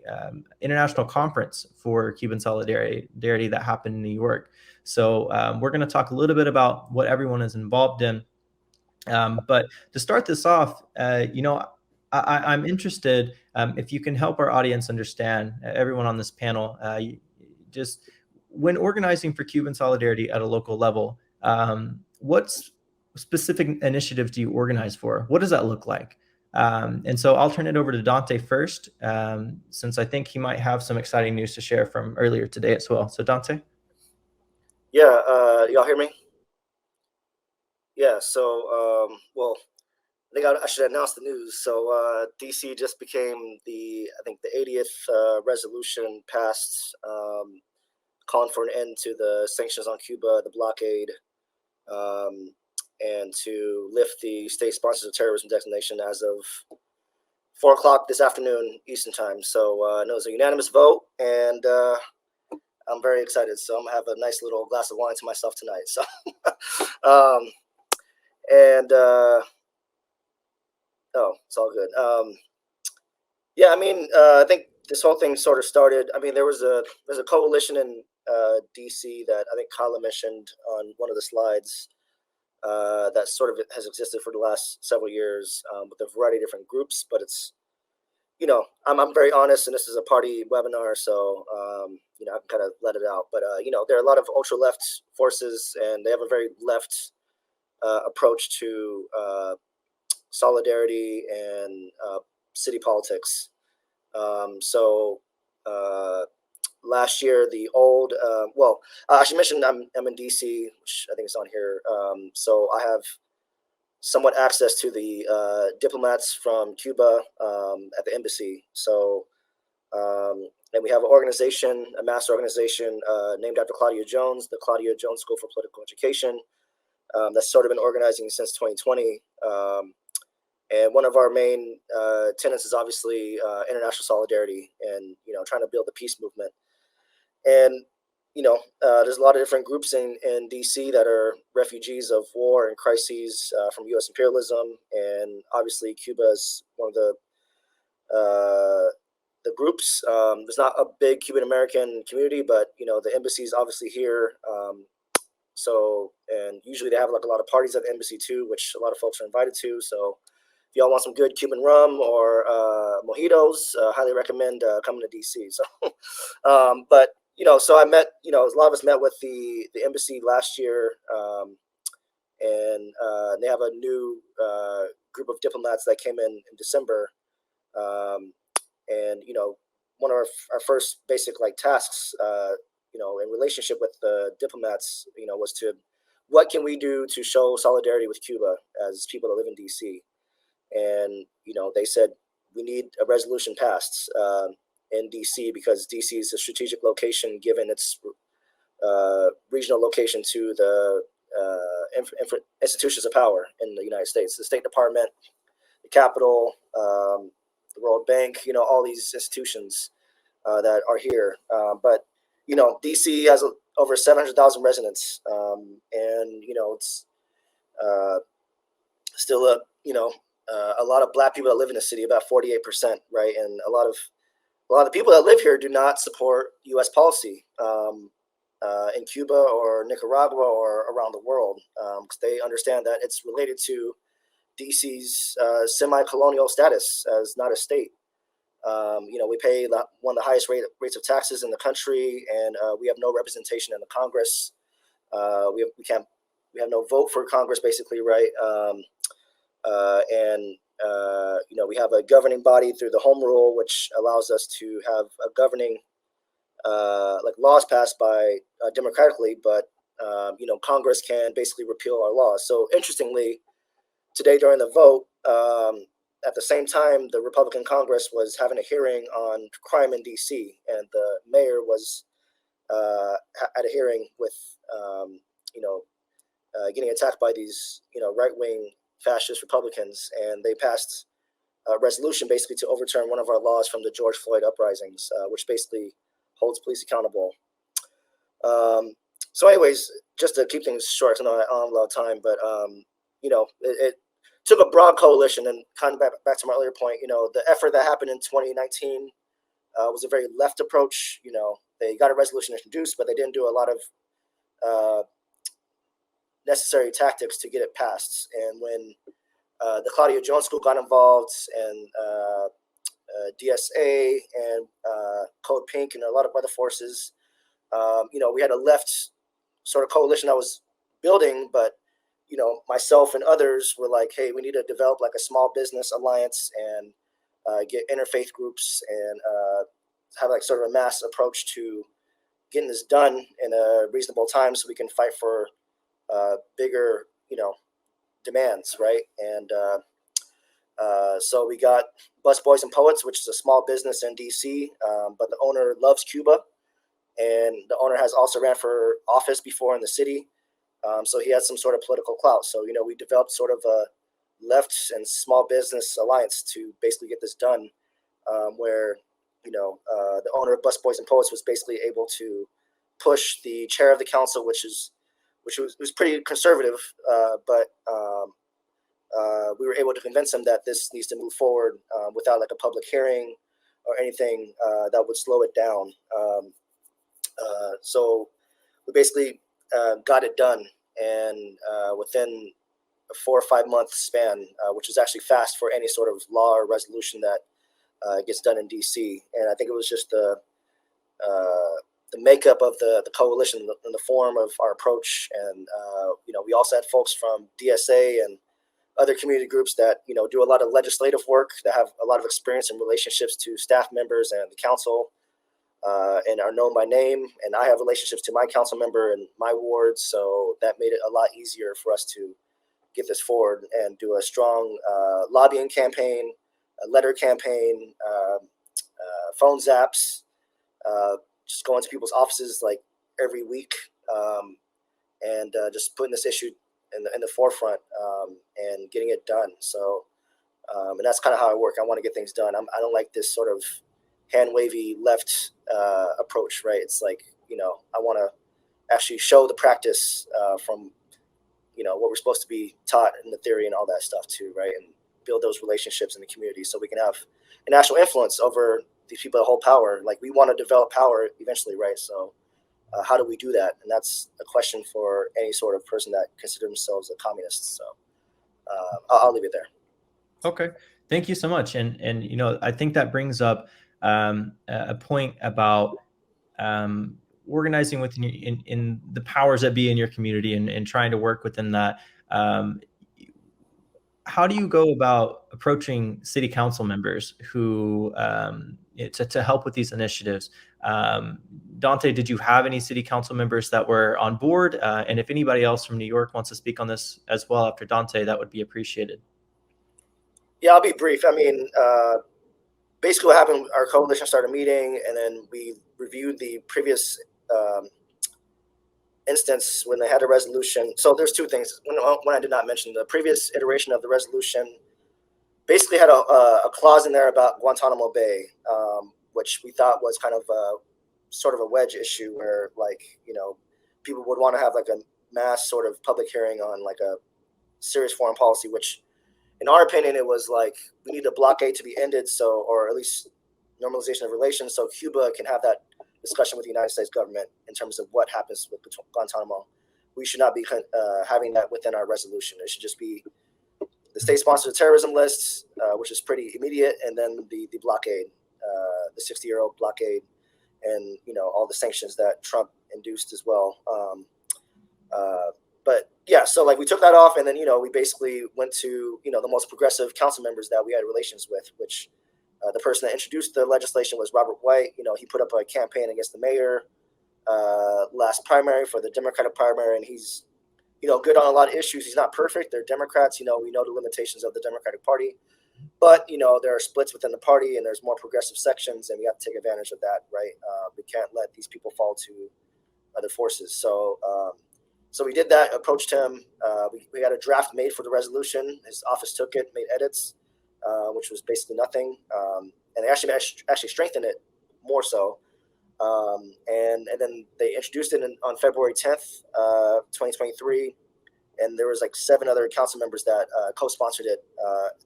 international conference for Cuban Solidarity that happened in New York. So we're going to talk a little bit about what everyone is involved in. But to start this off, I'm interested if you can help our audience understand, everyone on this panel, just when organizing for Cuban Solidarity at a local level, what specific initiatives do you organize for? What does that look like? And so I'll turn it over to Dante first, since I think he might have some exciting news to share from earlier today as well. So Dante? Yeah, y'all hear me? Yeah, so, well, I think I should announce the news. So DC just became the 80th resolution passed calling for an end to the sanctions on Cuba, the blockade, and to lift the state sponsors of terrorism designation as of 4 o'clock this afternoon Eastern time. So it was a unanimous vote, and I'm very excited. So I'm gonna have a nice little glass of wine to myself tonight. So, oh, it's all good. Yeah, I mean, I think this whole thing sort of started. I mean, there's a coalition in DC that I think Kyla mentioned on one of the slides that sort of has existed for the last several years with a variety of different groups. But it's, you know, I'm very honest, and this is a party webinar, so you know, I can kind of let it out. But you know, there are a lot of ultra left forces, and they have a very left approach to solidarity and city politics. So last year, the old, well, I should mention I'm in DC, which I think is on here. So I have somewhat access to the diplomats from Cuba at the embassy. So, and we have an organization, a master organization named after Claudia Jones, the Claudia Jones School for Political Education. That's sort of been organizing since 2020. And one of our main tenets is obviously international solidarity and, you know, trying to build the peace movement. And, you know, there's a lot of different groups in DC that are refugees of war and crises from U.S. imperialism. And obviously Cuba is one of the groups. There's not a big Cuban American community, but, you know, the embassy is obviously here. So, and usually they have like a lot of parties at the embassy too, which a lot of folks are invited to. So if y'all want some good Cuban rum or mojitos, highly recommend coming to DC. So, but, you know, so I met, you know, a lot of us met with the embassy last year, and they have a new group of diplomats that came in December. And, you know, one of our first basic like tasks, you know, in relationship with the diplomats, you know, was to, what can we do to show solidarity with Cuba as people that live in DC? And, you know, they said, we need a resolution passed in DC because DC is a strategic location given its regional location to the institutions of power in the United States, the State Department, the Capitol, the World Bank, you know, all these institutions that are here. But, you know, DC has over 700,000 residents, and, you know, it's still a, you know, a lot of Black people that live in the city, about 48%, right? And a lot of the people that live here do not support U.S. policy in Cuba or Nicaragua or around the world, because they understand that it's related to DC's semi-colonial status as not a state. You know, we pay one of the highest rates of taxes in the country, and we have no representation in the Congress. We have no vote for Congress, basically, right? And you know, we have a governing body through the Home Rule, which allows us to have a governing like laws passed by democratically, but you know, Congress can basically repeal our laws. So interestingly, today during the vote, at the same time, the Republican Congress was having a hearing on crime in DC, and the mayor was at a hearing with you know, getting attacked by these, you know, right-wing fascist Republicans, and they passed a resolution basically to overturn one of our laws from the George Floyd uprisings, which basically holds police accountable. So anyways, just to keep things short, I know I don't have a lot of time, but you know, it took a broad coalition, and kind of back to my earlier point, you know, the effort that happened in 2019 was a very left approach. You know, they got a resolution introduced, but they didn't do a lot of necessary tactics to get it passed. And when the Claudia Jones School got involved, and DSA and Code Pink and a lot of other forces, you know, we had a left sort of coalition that was building, but, you know, myself and others were like, hey, we need to develop like a small business alliance and get interfaith groups and have like sort of a mass approach to getting this done in a reasonable time so we can fight for bigger, you know, demands, right? And so we got Bus Boys and Poets, which is a small business in DC, but the owner loves Cuba, and the owner has also ran for office before in the city, so he has some sort of political clout. So, you know, we developed sort of a Left and Small Business Alliance to basically get this done, where the owner of Bus Boys and Poets was basically able to push the chair of the council, which was pretty conservative, but we were able to convince him that this needs to move forward without like a public hearing or anything that would slow it down. So we basically got it done, and within a 4 or 5 month span, which is actually fast for any sort of law or resolution that gets done in DC. And I think it was just the makeup of the coalition in the form of our approach. And, we also had folks from DSA and other community groups that, do a lot of legislative work, that have a lot of experience and relationships to staff members and the council, and are known by name. And I have relationships to my council member and my ward. So that made it a lot easier for us to get this forward and do a strong lobbying campaign, a letter campaign, phone zaps, just going to people's offices like every week, and just putting this issue in the forefront, and getting it done. So, and that's kind of how I work. I want to get things done. I don't like this sort of hand wavy left approach, right? It's like, I want to actually show the practice from, what we're supposed to be taught in the theory and all that stuff too, right? And build those relationships in the community so we can have an actual influence over these people that hold power. Like, we want to develop power eventually, right? So how do we do that? And that's a question for any sort of person that considers themselves a communist. So I'll leave it there. Okay, thank you so much. And I think that brings up a point about organizing within in the powers that be in your community, and trying to work within that. How do you go about approaching city council members who to help with these initiatives? Dante, did you have any city council members that were on board? And if anybody else from New York wants to speak on this as well after Dante, that would be appreciated. Yeah, I'll be brief. I mean, basically what happened, our coalition started meeting, and then we reviewed the previous instance when they had a resolution. So there's two things. One I did not mention, the previous iteration of the resolution basically had a clause in there about Guantanamo Bay, which we thought was kind of sort of a wedge issue where, like, people would want to have like a mass sort of public hearing on like a serious foreign policy, which in our opinion, it was like, we need the blockade to be ended, so, or at least normalization of relations, so Cuba can have that discussion with the United States government in terms of what happens with Guantanamo. We should not be having that within our resolution. It should just be the state-sponsored terrorism lists, which is pretty immediate, and then the blockade, the 60-year-old blockade, and all the sanctions that Trump induced as well. But yeah, so like we took that off, and then we basically went to the most progressive council members that we had relations with, which the person that introduced the legislation was Robert White. He put up a campaign against the mayor last primary for the Democratic primary, and he's good on a lot of issues. He's not perfect. They're Democrats. We know the limitations of the Democratic Party, but there are splits within the party, and there's more progressive sections, and we have to take advantage of that, right? We can't let these people fall to other forces. So we did that, approached him. We had a draft made for the resolution. His office took it, made edits, which was basically nothing. And they actually strengthened it more so. And then they introduced it on February 10th, 2023. And there was like 7 other council members that co-sponsored it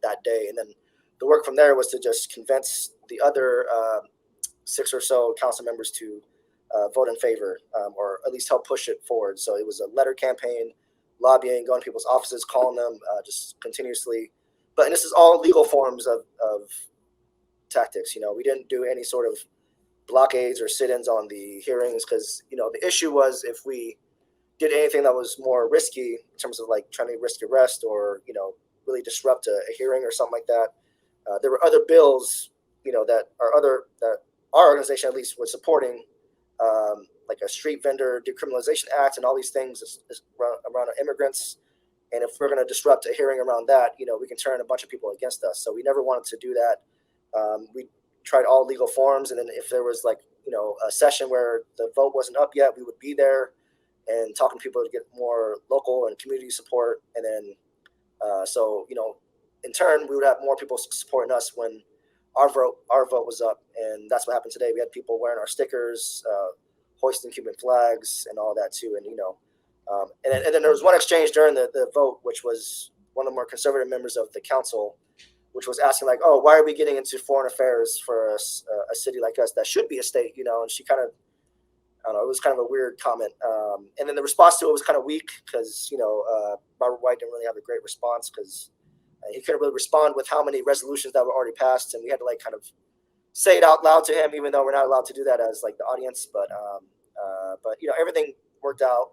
that day. And then the work from there was to just convince the other 6 or so council members to vote in favor, or at least help push it forward. So it was a letter campaign, lobbying, going to people's offices, calling them just continuously. But this is all legal forms of tactics. We didn't do any sort of blockades or sit-ins on the hearings, because the issue was, if we did anything that was more risky in terms of like trying to risk arrest or really disrupt a hearing or something like that, there were other bills that our organization at least was supporting, like a street vendor decriminalization act and all these things around immigrants. And if we're going to disrupt a hearing around that, we can turn a bunch of people against us. So we never wanted to do that. We tried all legal forms, and then if there was like a session where the vote wasn't up yet, we would be there and talking to people to get more local and community support. And then so in turn, we would have more people supporting us when our vote was up. And that's what happened today. We had people wearing our stickers, hoisting Cuban flags and all that too. And, and then there was one exchange during the vote, which was one of the more conservative members of the council, which was asking like, oh, why are we getting into foreign affairs for a city like us that should be a state, and she kind of, I don't know, it was kind of a weird comment. And then the response to it was kind of weak because, Robert White didn't really have a great response because he couldn't really respond with how many resolutions that were already passed. And we had to like kind of say it out loud to him, even though we're not allowed to do that as like the audience. But everything worked out.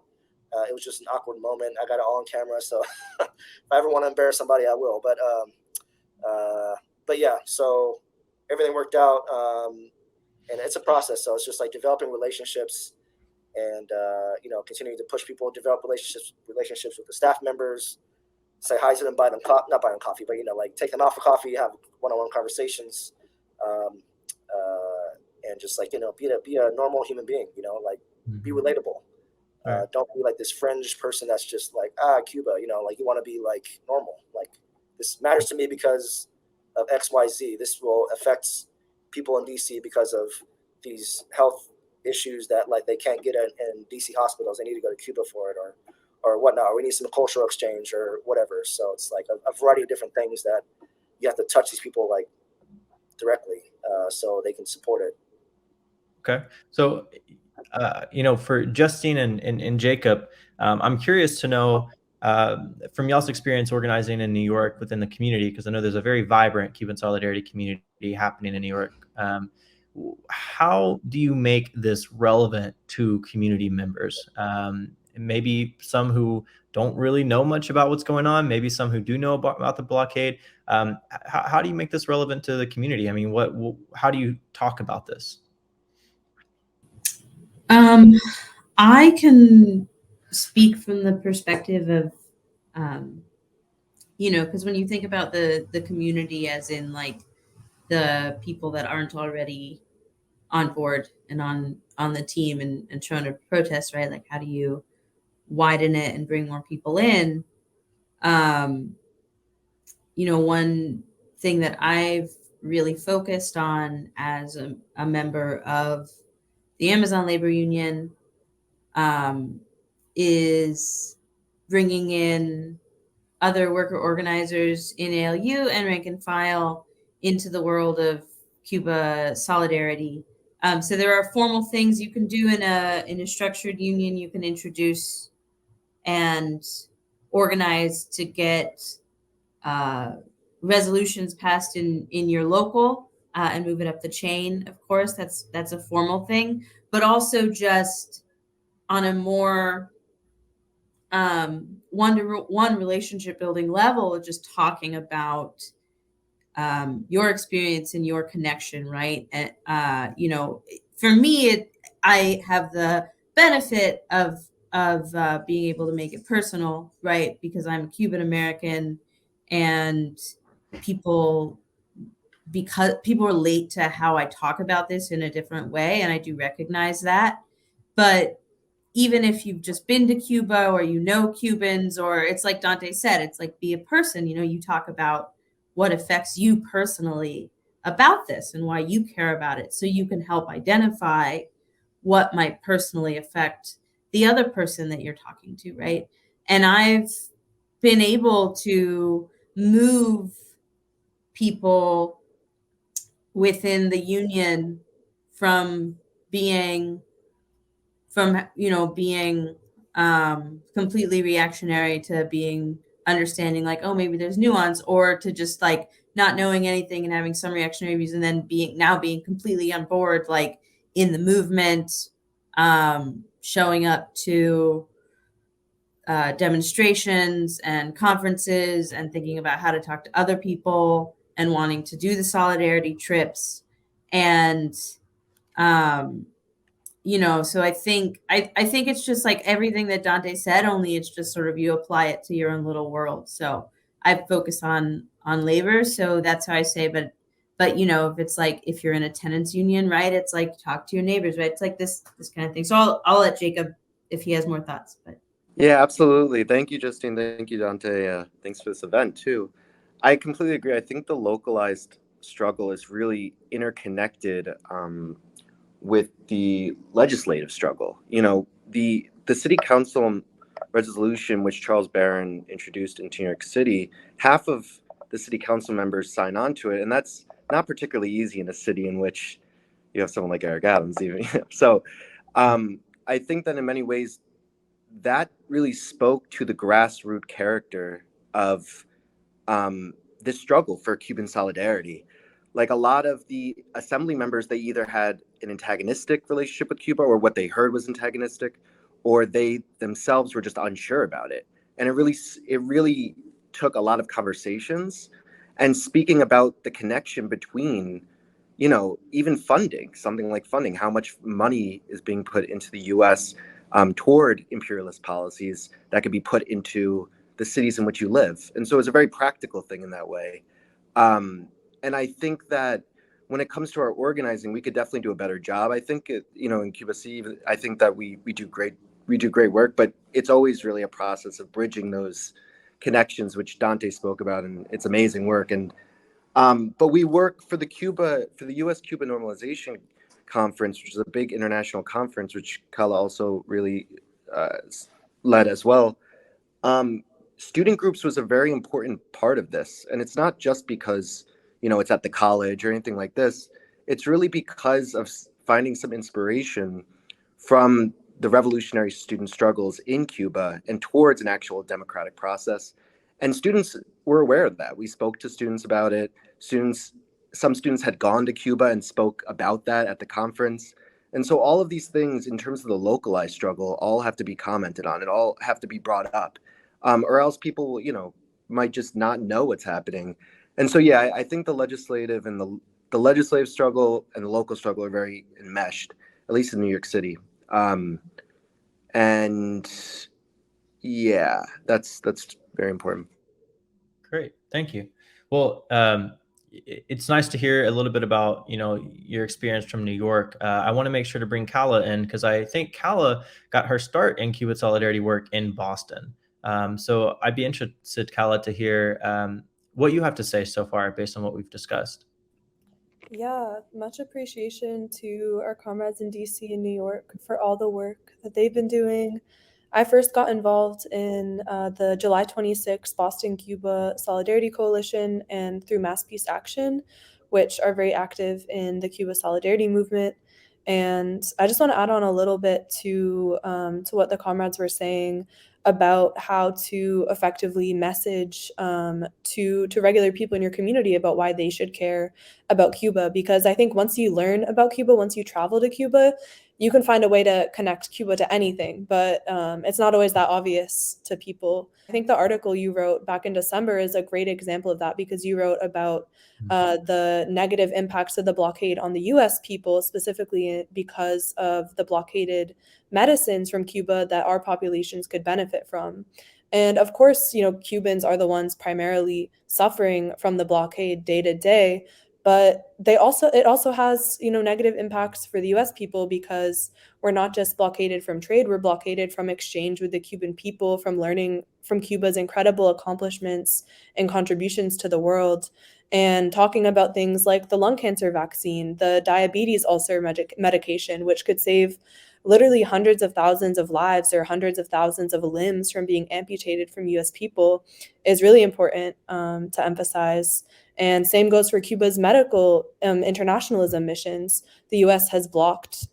It was just an awkward moment. I got it all on camera. So if I ever want to embarrass somebody, I will. But yeah, so everything worked out. And it's a process. So it's just like developing relationships and, continuing to push people, develop relationships with the staff members, say hi to them, not buy them coffee, but, like take them out for coffee, have one-on-one conversations, and just like, be a normal human being, like be relatable. Don't be like this fringe person that's just like, Cuba, like you want to be like normal. Like this matters to me because of X, Y, Z. This will affect people in DC because of these health issues that like they can't get in DC hospitals. They need to go to Cuba for it or whatnot. Or we need some cultural exchange or whatever. So it's like a variety of different things that you have to touch these people like directly so they can support it. Okay. So, for Justine and Jacob, I'm curious to know from y'all's experience organizing in New York within the community, because I know there's a very vibrant Cuban solidarity community happening in New York. How do you make this relevant to community members? Maybe some who don't really know much about what's going on, maybe some who do know about the blockade. How do you make this relevant to the community? I mean, how do you talk about this? I can speak from the perspective of, because when you think about the community as in like the people that aren't already on board and on the team and trying to protest, right? Like how do you widen it and bring more people in? One thing that I've really focused on as a member of the Amazon Labor Union is bringing in other worker organizers in ALU and rank and file into the world of Cuba solidarity. So there are formal things you can do in a structured union. You can introduce and organize to get resolutions passed in your local and move it up the chain. Of course, that's a formal thing, but also just on a more one-to-one relationship building level, just talking about your experience and your connection, right? And for me, I have the benefit of being able to make it personal, right? Because I'm Cuban American, and people relate to how I talk about this in a different way, and I do recognize that. But even if you've just been to Cuba or Cubans, or it's like Dante said, it's like be a person, you talk about what affects you personally about this and why you care about it, so you can help identify what might personally affect the other person that you're talking to, right? And I've been able to move people within the union from being completely reactionary to being understanding, like, oh, maybe there's nuance, or to just like not knowing anything and having some reactionary views, and then being completely on board, like in the movement, showing up to demonstrations and conferences and thinking about how to talk to other people and wanting to do the solidarity trips. And so I think it's just like everything that Dante said, only it's just sort of you apply it to your own little world. So I focus on labor. So that's how I say, but if it's like, if you're in a tenants union, right, it's like talk to your neighbors, right? It's like this kind of thing. So I'll let Jacob, if he has more thoughts. But yeah, absolutely. Thank you, Justine. Thank you, Dante. Thanks for this event too. I completely agree. I think the localized struggle is really interconnected with the legislative struggle. You know, the city council resolution which Charles Barron introduced into New York City, half of the city council members sign on to it, and that's not particularly easy in a city in which you have someone like Eric Adams, even. So, I think that in many ways that really spoke to the grassroots character of this struggle for Cuban solidarity. Like a lot of the assembly members, they either had an antagonistic relationship with Cuba, or what they heard was antagonistic, or they themselves were just unsure about it. And it really took a lot of conversations and speaking about the connection between, you know, even funding, something like funding, how much money is being put into the U.S. Toward imperialist policies that could be put into the cities in which you live. And so it's a very practical thing in that way. And I think that when it comes to our organizing, we could definitely do a better job. I think, you know, in Cuba Si, I think that we do great work, but it's always really a process of bridging those connections, which Dante spoke about, and it's amazing work. And but we work for the U.S. Cuba Normalization Conference, which is a big international conference, which Kala also really led as well. Student groups was a very important part of this, and it's not just because, you know, it's at the college or anything like this. It's really because of finding some inspiration from the revolutionary student struggles in Cuba and towards an actual democratic process. And students were aware of that. We spoke to students about it. Some students had gone to Cuba and spoke about that at the conference. And so all of these things in terms of the localized struggle all have to be commented on and all have to be brought up, or else people, you know, might just not know what's happening. And so, yeah, I think the legislative and the legislative struggle and the local struggle are very enmeshed, at least in New York City. And yeah, that's very important. Great, thank you. Well, it's nice to hear a little bit about, you know, your experience from New York. I want to make sure to bring Kala in because I think Kala got her start in Cuban solidarity work in Boston. So I'd be interested, Kala, to hear what you have to say so far based on what we've discussed. Yeah, much appreciation to our comrades in DC and New York for all the work that they've been doing. I first got involved in the July 26th Boston Cuba Solidarity Coalition and through Mass Peace Action, which are very active in the Cuba Solidarity movement. And I just want to add on a little bit to what the comrades were saying about how to effectively message to regular people in your community about why they should care about Cuba. Because I think once you learn about Cuba, once you travel to Cuba, you can find a way to connect Cuba to anything, but it's not always that obvious to people. I think the article you wrote back in December is a great example of that because you wrote about the negative impacts of the blockade on the US people, specifically because of the blockaded medicines from Cuba that our populations could benefit from. And of course, you know, Cubans are the ones primarily suffering from the blockade day to day, but it also has, you know, negative impacts for the US people because we're not just blockaded from trade, we're blockaded from exchange with the Cuban people, from learning from Cuba's incredible accomplishments and contributions to the world, and talking about things like the lung cancer vaccine, the diabetes ulcer medication, which could save literally hundreds of thousands of lives or hundreds of thousands of limbs from being amputated from US people, is really important to emphasize. And same goes for Cuba's medical internationalism missions. The US has blocked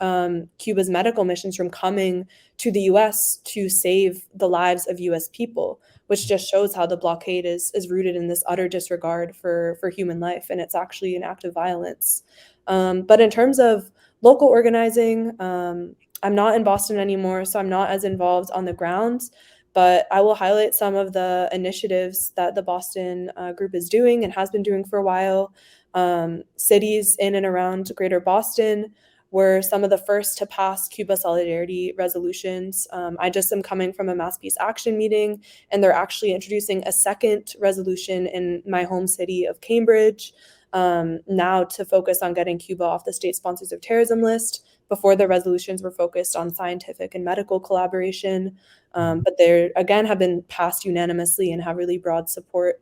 Cuba's medical missions from coming to the US to save the lives of US people, which just shows how the blockade is rooted in this utter disregard for human life. And it's actually an act of violence. But in terms of local organizing, I'm not in Boston anymore, so I'm not as involved on the ground, but I will highlight some of the initiatives that the Boston group is doing and has been doing for a while. Cities in and around Greater Boston were some of the first to pass Cuba Solidarity resolutions. I just am coming from a Mass Peace Action meeting, and they're actually introducing a second resolution in my home city of Cambridge now to focus on getting Cuba off the state sponsors of terrorism list. Before, the resolutions were focused on scientific and medical collaboration, but they again have been passed unanimously and have really broad support.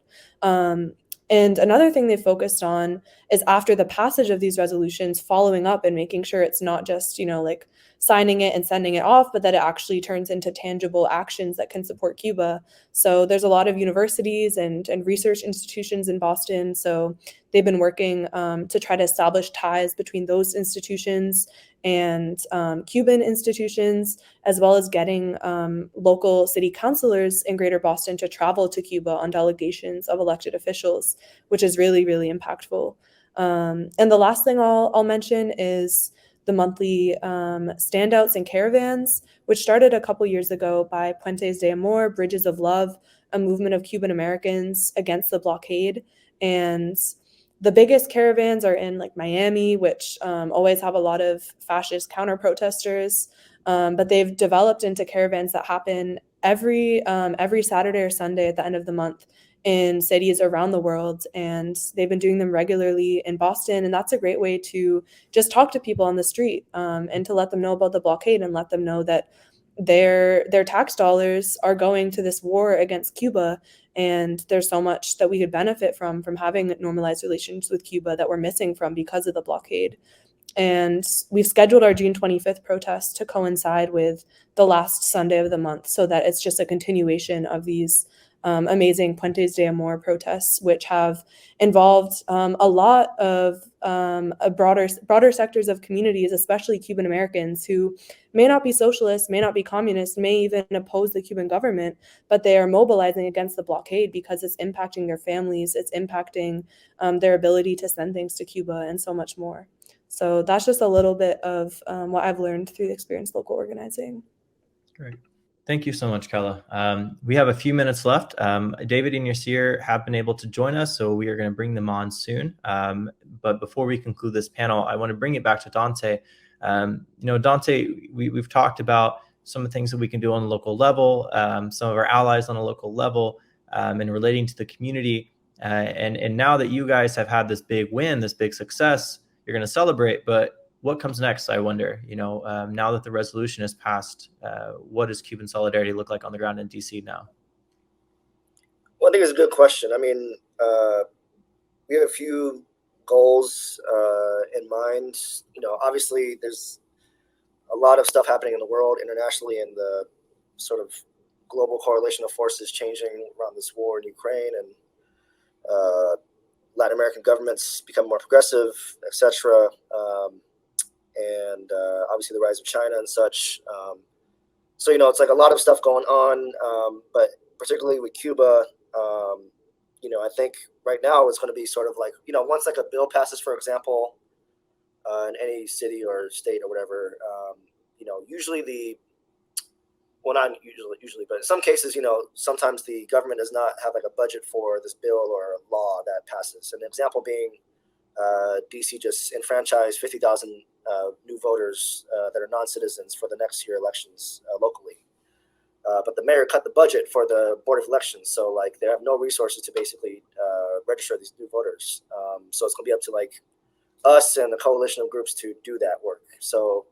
And another thing they focused on is after the passage of these resolutions, following up and making sure it's not just, like signing it and sending it off, but that it actually turns into tangible actions that can support Cuba. So there's a lot of universities and research institutions in Boston. So they've been working to try to establish ties between those institutions and Cuban institutions, as well as getting local city councilors in Greater Boston to travel to Cuba on delegations of elected officials, which is really, really impactful. And the last thing I'll mention is the monthly standouts and caravans, which started a couple years ago by Puentes de Amor, Bridges of Love, a movement of Cuban Americans against the blockade. And the biggest caravans are in like Miami, which always have a lot of fascist counter protesters. But they've developed into caravans that happen every Saturday or Sunday at the end of the month in cities around the world. And they've been doing them regularly in Boston. And that's a great way to just talk to people on the street and to let them know about the blockade and let them know that their tax dollars are going to this war against Cuba. And there's so much that we could benefit from having normalized relations with Cuba that we're missing from because of the blockade. And we've scheduled our June 25th protest to coincide with the last Sunday of the month so that it's just a continuation of these amazing Puentes de Amor protests, which have involved a lot of broader sectors of communities, especially Cuban Americans who may not be socialists, may not be communists, may even oppose the Cuban government, but they are mobilizing against the blockade because it's impacting their families, it's impacting their ability to send things to Cuba and so much more. So that's just a little bit of what I've learned through the experience local organizing. Great. Thank you so much, Kella. We have a few minutes left. David and Yasir have been able to join us, so we are going to bring them on soon. But before we conclude this panel, I want to bring it back to Dante. Dante, we've talked about some of the things that we can do on the local level, some of our allies on a local level, and relating to the community. And now that you guys have had this big win, this big success, you're going to celebrate. But what comes next, I wonder? Now that the resolution is passed, what does Cuban solidarity look like on the ground in DC now? Well, I think it's a good question. I mean, we have a few goals in mind. Obviously, there's a lot of stuff happening in the world internationally, and the sort of global correlation of forces changing around this war in Ukraine, and Latin American governments become more progressive, etc. And obviously the rise of China and such. So, it's like a lot of stuff going on, but particularly with Cuba, I think right now it's going to be sort of like, once like a bill passes, for example, in any city or state or whatever, usually not usually, but in some cases, sometimes the government does not have like a budget for this bill or law that passes. An example being DC just enfranchised 50,000 new voters that are non-citizens for the next year elections locally. But the mayor cut the budget for the Board of Elections. So like they have no resources to basically register these new voters. So it's going to be up to like us and the coalition of groups to do that work. So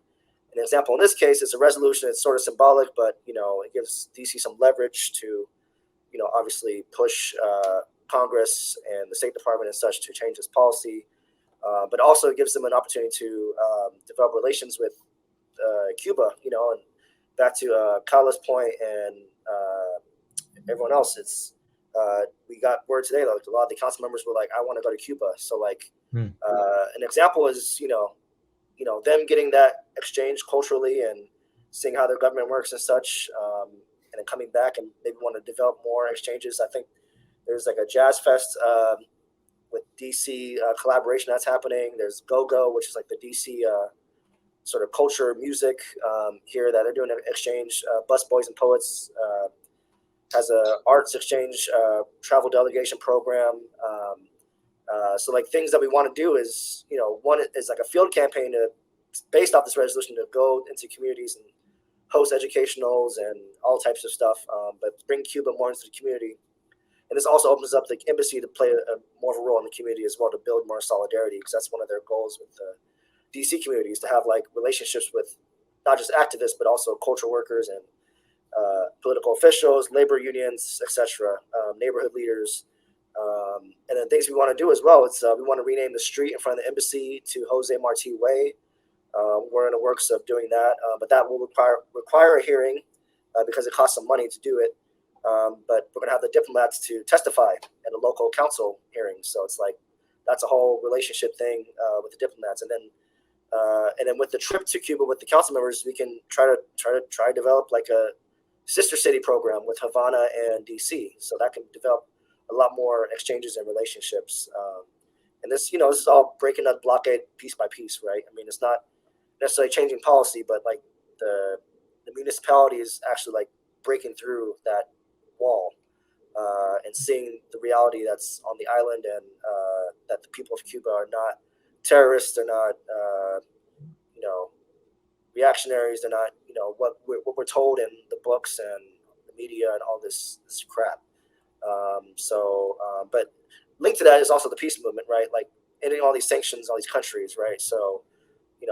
an example in this case is a resolution. It's sort of symbolic, but it gives DC some leverage to, obviously push Congress and the State Department and such to change this policy. But also it gives them an opportunity to develop relations with Cuba, and back to Kala's point and everyone else, it's we got word today that like, a lot of the council members were like, I want to go to Cuba. So like an example is, them getting that exchange culturally and seeing how their government works and such, and then coming back and maybe want to develop more exchanges. I think there's like a jazz fest with DC collaboration that's happening. There's Go-Go, which is like the DC sort of culture music here that they're doing an exchange. Bus Boys and Poets has a arts exchange travel delegation program. So like things that we want to do is, one is like a field campaign based off this resolution to go into communities and host educationals and all types of stuff, but bring Cuba more into the community. And this also opens up the embassy to play more of a role in the community as well, to build more solidarity, because that's one of their goals with the DC communities, to have like relationships with not just activists, but also cultural workers and political officials, labor unions, etc., neighborhood leaders, And the things we want to do as well is we want to rename the street in front of the embassy to Jose Marti Way. We're in the works of doing that, but that will require a hearing because it costs some money to do it. But we're going to have the diplomats to testify at a local council hearing. So it's like that's a whole relationship thing with the diplomats, and then with the trip to Cuba with the council members, we can try to develop like a sister city program with Havana and DC, so that can develop a lot more exchanges and relationships. And this, this is all breaking that blockade piece by piece, right? I mean, it's not necessarily changing policy, but like the municipality is actually like breaking through that wall and seeing the reality that's on the island, and that the people of Cuba are not terrorists, they're not reactionaries, they're not what we're told in the books and the media and all this crap. But linked to that is also the peace movement, right? Like ending all these sanctions, all these countries, right? So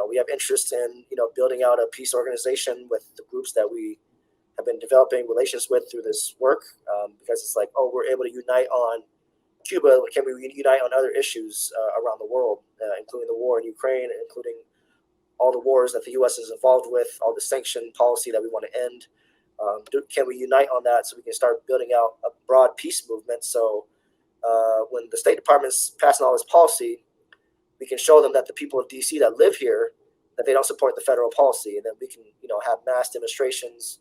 we have interest in building out a peace organization with the groups that we have been developing relations with through this work, because it's like, oh, we're able to unite on Cuba. Can we unite on other issues around the world, including the war in Ukraine, including all the wars that the U.S. is involved with, all the sanction policy that we want to end? Can we unite on that so we can start building out a broad peace movement? So when the State Department's passing all this policy, we can show them that the people of D.C. that live here, that they don't support the federal policy, and then we can have mass demonstrations,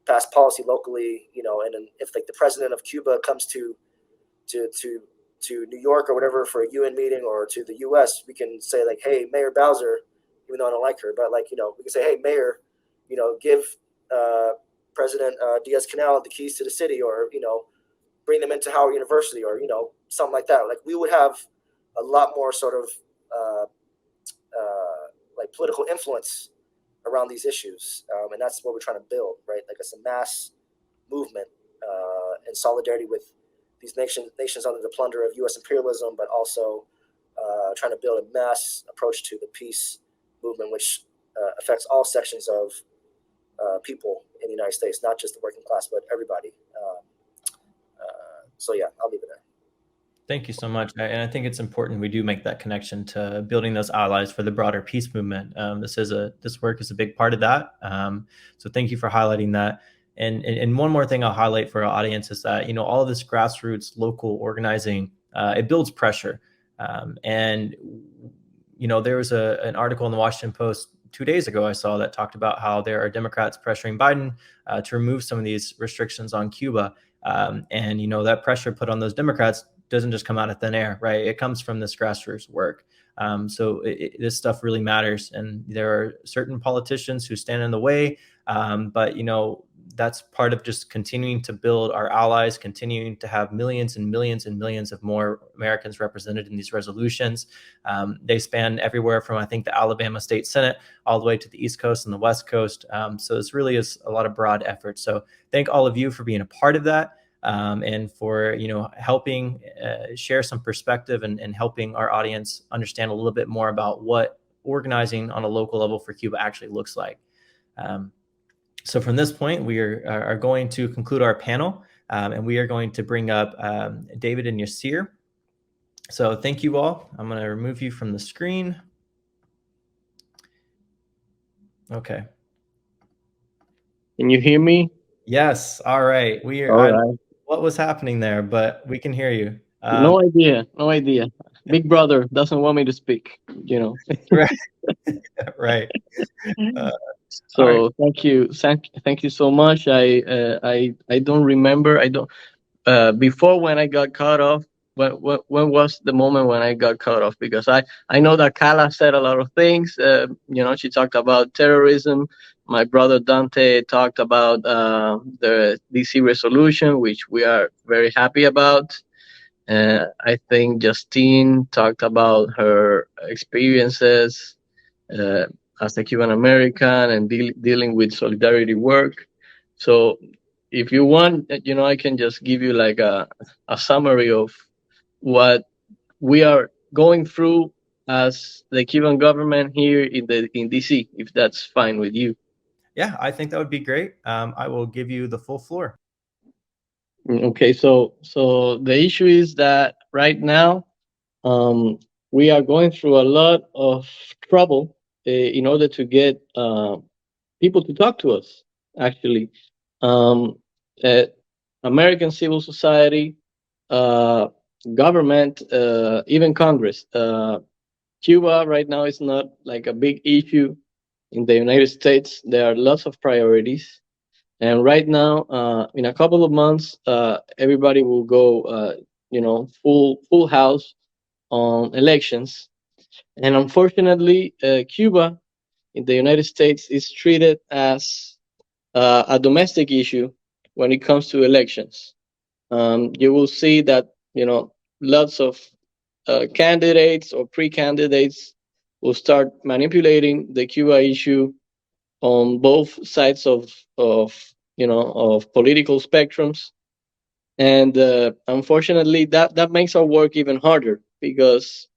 pass policy locally, and then if like the president of Cuba comes to New York or whatever for a UN meeting, or to the U.S., we can say like, hey, Mayor Bowser, even though I don't like her, but like we can say, hey, Mayor, give President Diaz-Canel the keys to the city, or bring them into Howard University, or something like that. Like we would have a lot more sort of like political influence around these issues, and that's what we're trying to build, right? Like it's a mass movement in solidarity with these nations under the plunder of U.S. imperialism, but also trying to build a mass approach to the peace movement, which affects all sections of people in the United States, not just the working class, but everybody. So yeah, I'll leave it there. Thank you so much. And I think it's important we do make that connection to building those allies for the broader peace movement. This work is a big part of that. So thank you for highlighting that. And one more thing I'll highlight for our audience is that, all of this grassroots local organizing, it builds pressure. And there was an article in the Washington Post 2 days ago I saw that talked about how there are Democrats pressuring Biden to remove some of these restrictions on Cuba. And that pressure put on those Democrats doesn't just come out of thin air, right? It comes from this grassroots work. So this stuff really matters. And there are certain politicians who stand in the way, but that's part of just continuing to build our allies, continuing to have millions and millions and millions of more Americans represented in these resolutions. They span everywhere from, I think, the Alabama State Senate all the way to the East Coast and the West Coast. So this really is a lot of broad effort. So thank all of you for being a part of that. And for helping share some perspective and helping our audience understand a little bit more about what organizing on a local level for Cuba actually looks like. So from this point, we are going to conclude our panel, and we are going to bring up David and Yasir. So thank you all. I'm going to remove you from the screen. Okay. Can you hear me? Yes. All right. We are. All right. What was happening there, but we can hear you. No idea. Big brother doesn't want me to speak, Right. Right. So thank you so much. I don't remember. Before when I got cut off. When was the moment when I got cut off? Because I know that Kala said a lot of things. She talked about terrorism. My brother Dante talked about the DC resolution, which we are very happy about. I think Justine talked about her experiences as a Cuban American and dealing with solidarity work. So if you want, I can just give you like a summary of what we are going through as the Cuban government here in DC, if that's fine with you. Yeah, I think that would be great. I will give you the full floor. Okay, so the issue is that right now we are going through a lot of trouble in order to get people to talk to us. Actually, um, uh, American civil society, uh, government, even Congress. Cuba right now is not like a big issue in the United States. There are lots of priorities. And right now, in a couple of months, everybody will go, full house on elections. And unfortunately, Cuba in the United States is treated as a domestic issue when it comes to elections. You will see that lots of candidates or pre-candidates will start manipulating the Cuba issue on both sides of political spectrums, and unfortunately that makes our work even harder because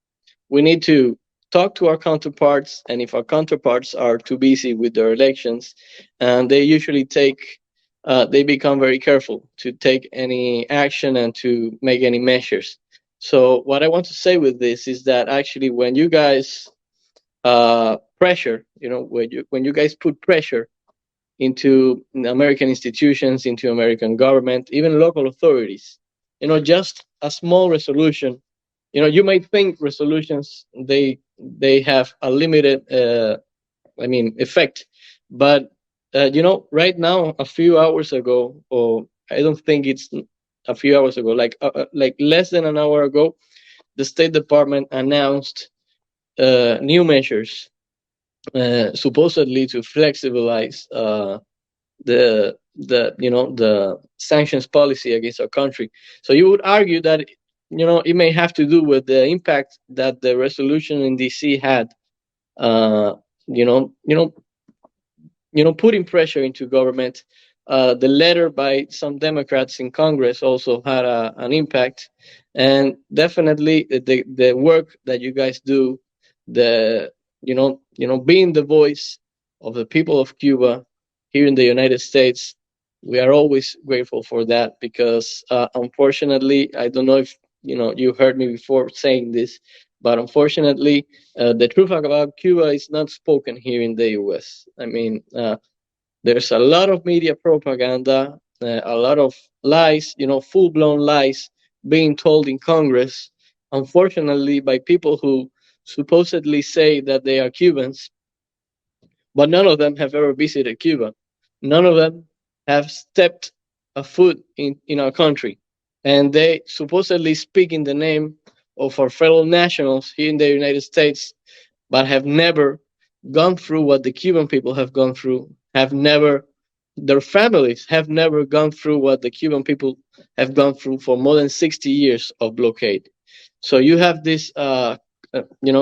we need to talk to our counterparts, and if our counterparts are too busy with their elections, and they usually they become very careful to take any action and to make any measures. So what I want to say with this is that actually when you guys pressure, when you guys put pressure into American institutions, into American government, even local authorities. Just a small resolution. You might think resolutions they have a limited, effect, but right now, a few hours ago, or I don't think it's a few hours ago, like less than an hour ago, the State Department announced new measures, supposedly to flexibilize the sanctions policy against our country. So you would argue that it may have to do with the impact that the resolution in DC had. Uh, you know, you know, putting pressure into government. The letter by some Democrats in Congress also had an impact, and definitely the work that you guys do, the being the voice of the people of Cuba here in the United States, we are always grateful for that because unfortunately, I don't know if you heard me before saying this, but unfortunately, the truth about Cuba is not spoken here in the U.S. I mean, there's a lot of media propaganda, a lot of lies, full blown lies being told in Congress, unfortunately, by people who supposedly say that they are Cubans, but none of them have ever visited Cuba. None of them have stepped a foot in our country. And they supposedly speak in the name of our fellow nationals here in the United States, but have never gone through what the Cuban people have gone through, their families have never gone through what the Cuban people have gone through for more than 60 years of blockade. So you have this,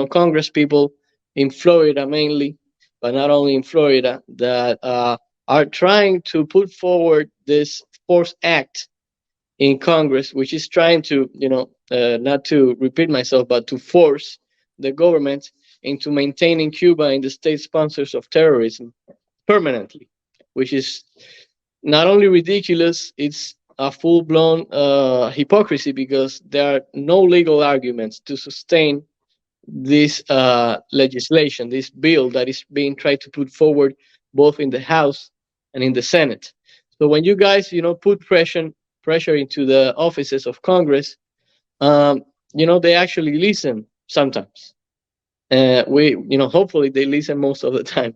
Congress people in Florida mainly, but not only in Florida, that are trying to put forward this force act in Congress, which is trying to, not to repeat myself, but to force the government into maintaining Cuba in the state sponsors of terrorism permanently, which is not only ridiculous, it's a full blown hypocrisy because there are no legal arguments to sustain this legislation, this bill that is being tried to put forward both in the House and in the Senate. So when you guys, put pressure into the offices of Congress, they actually listen sometimes. Hopefully they listen most of the time.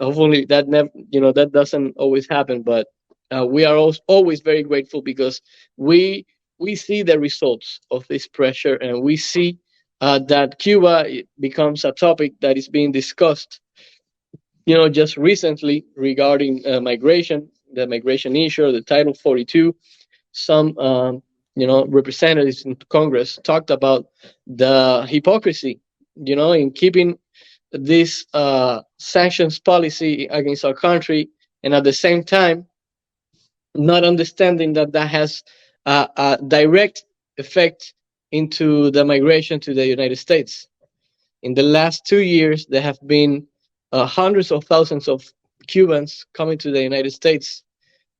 Hopefully that doesn't always happen, but we are always very grateful because we see the results of this pressure, and we see that Cuba becomes a topic that is being discussed. Just recently regarding migration, the migration issue, the Title 42, some representatives in Congress talked about the hypocrisy, in keeping this sanctions policy against our country, and at the same time not understanding that has a direct effect into the migration to the United States. In the last 2 years, there have been hundreds of thousands of Cubans coming to the United States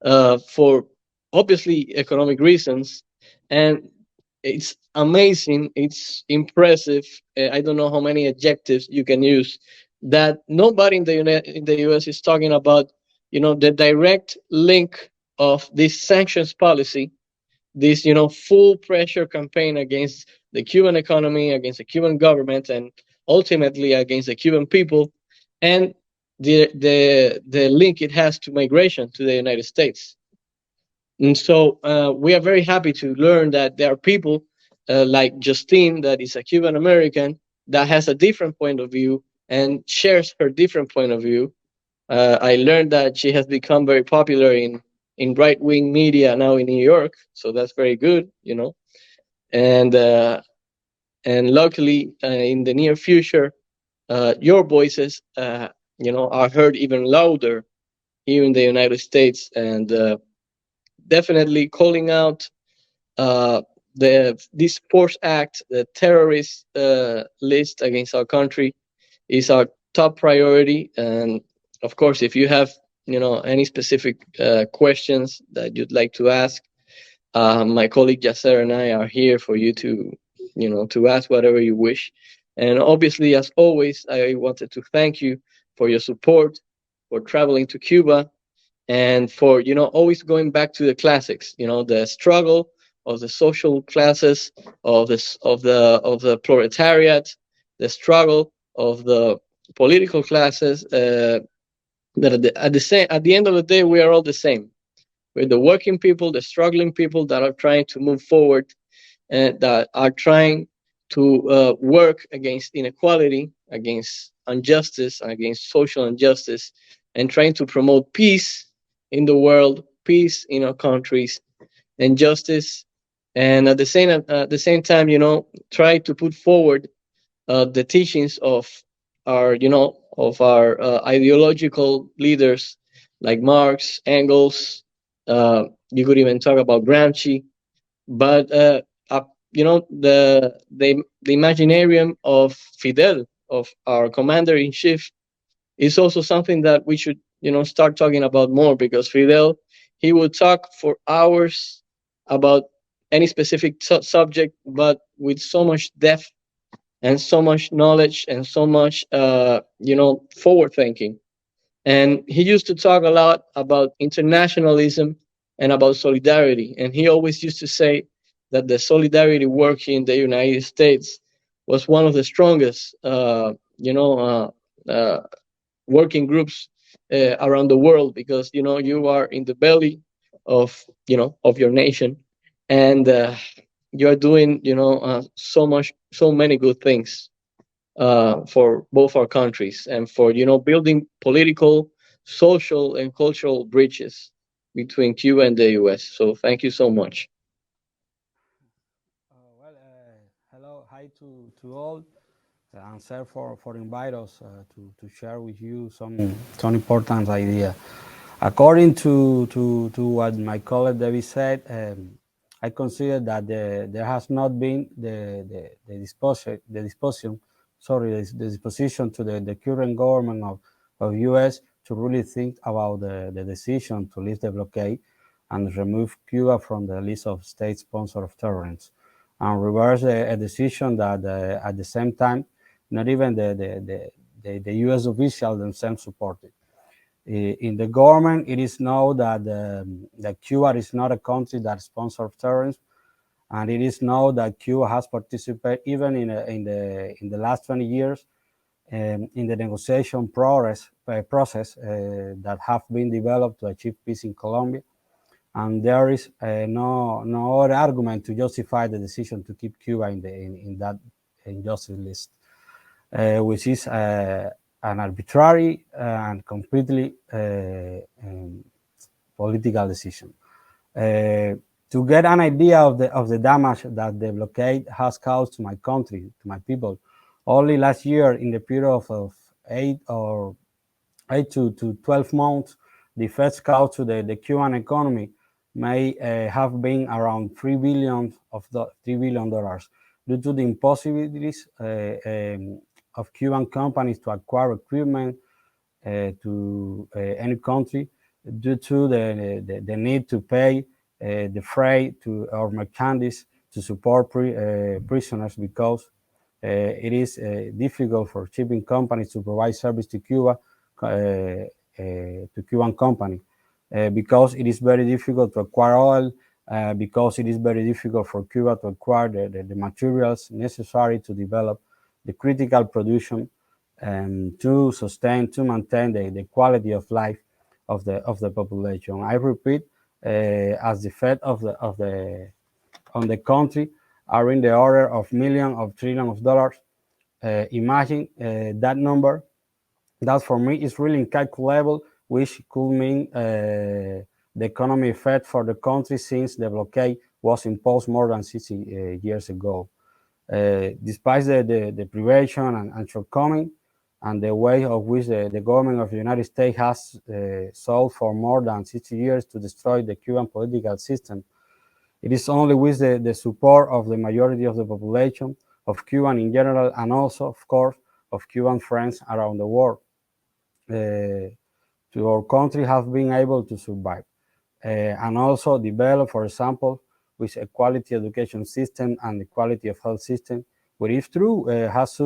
for obviously economic reasons. And it's amazing, it's impressive. I don't know how many adjectives you can use, that nobody in the US is talking about, the direct link of this sanctions policy, this, full pressure campaign against the Cuban economy, against the Cuban government, and ultimately against the Cuban people, and the link it has to migration to the United States. And so we are very happy to learn that there are people like Justine, that is a Cuban American, that has a different point of view and shares her different point of view. I learned that she has become very popular in right wing media now in New York, so that's very good, And luckily, in the near future, your voices, are heard even louder here in the United States, and definitely calling out this Force Act, the terrorist list against our country, is our top priority. And of course, if you have any specific questions that you'd like to ask, my colleague Yasser and I are here for you to ask whatever you wish. And obviously, as always, I wanted to thank you for your support, for traveling to Cuba, and for always going back to the classics, the struggle of the social classes, of the proletariat, the struggle of the political classes, that at the end of the day, we are all the same. We're the working people, the struggling people that are trying to move forward, and that are trying to work against inequality, against injustice, against social injustice, and trying to promote peace in the world, peace in our countries, and justice. And at the same time, try to put forward the teachings of our ideological leaders like Marx, Engels. You could even talk about Gramsci, but the imaginarium of Fidel, of our commander in chief, is also something that we should start talking about more, because Fidel, he would talk for hours about any specific subject, but with so much depth and so much knowledge and so much forward thinking. And he used to talk a lot about internationalism and about solidarity. And he always used to say that the solidarity work in the United States was one of the strongest, working groups around the world, because you are in the belly of of your nation, and you are doing so many good things for both our countries, and for building political, social, and cultural bridges between Cuba and the U.S. So thank you so much. Hello, hi to all, and sir for invite us to share with you some important idea. According to what my colleague David said, I consider that there has not been the disposition to the current government of U.S. to really think about the decision to lift the blockade and remove Cuba from the list of state sponsors of terrorism, and reverse a decision that at the same time not even the U.S. officials themselves supported. In the government, it is known that Cuba is not a country that sponsors terrorism, and it is known that Cuba has participated even in the last 20 years in the negotiation process that have been developed to achieve peace in Colombia. And there is no other argument to justify the decision to keep Cuba in that injustice list, which is an arbitrary and completely political decision. To get an idea of the damage that the blockade has caused to my country, to my people, only last year, in the period of 8 to 12 months, the effects caused to the Cuban economy may have been around $3 billion due to the impossibilities of Cuban companies to acquire equipment to any country, due to the need to pay the freight to or merchandise to support prisoners, because it is difficult for shipping companies to provide service to Cuba, to Cuban company, because it is very difficult to acquire oil, because it is very difficult for Cuba to acquire the materials necessary to develop the critical production and to maintain the quality of life of the population. I repeat, as the effect on the country are in the order of millions of trillions of dollars. Imagine that number. That for me is really incalculable, which could mean the economy effect for the country since the blockade was imposed more than 60 years ago. Despite the deprivation and shortcoming, and the way of which the government of the United States has sought for more than 60 years to destroy the Cuban political system, it is only with the support of the majority of the population, of Cuban in general, and also, of course, of Cuban friends around the world, to our country have been able to survive and also develop, for example, with a quality education system and the quality of health system, which if true has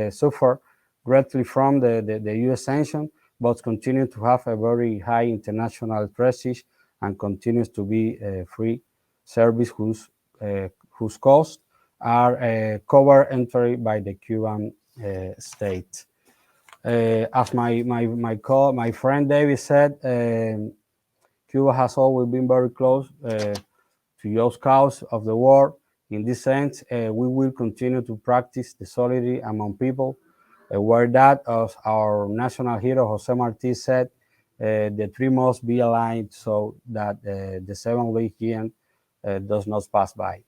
suffered greatly from the U.S. sanction, but continue to have a very high international prestige and continues to be a free service whose costs are covered entirely by the Cuban state. As my friend David said, Cuba has always been very close to those cause of the war. In this sense, we will continue to practice the solidarity among people, where that, as our national hero Jose Marti said, the three must be aligned so that the seventh weekend does not pass by.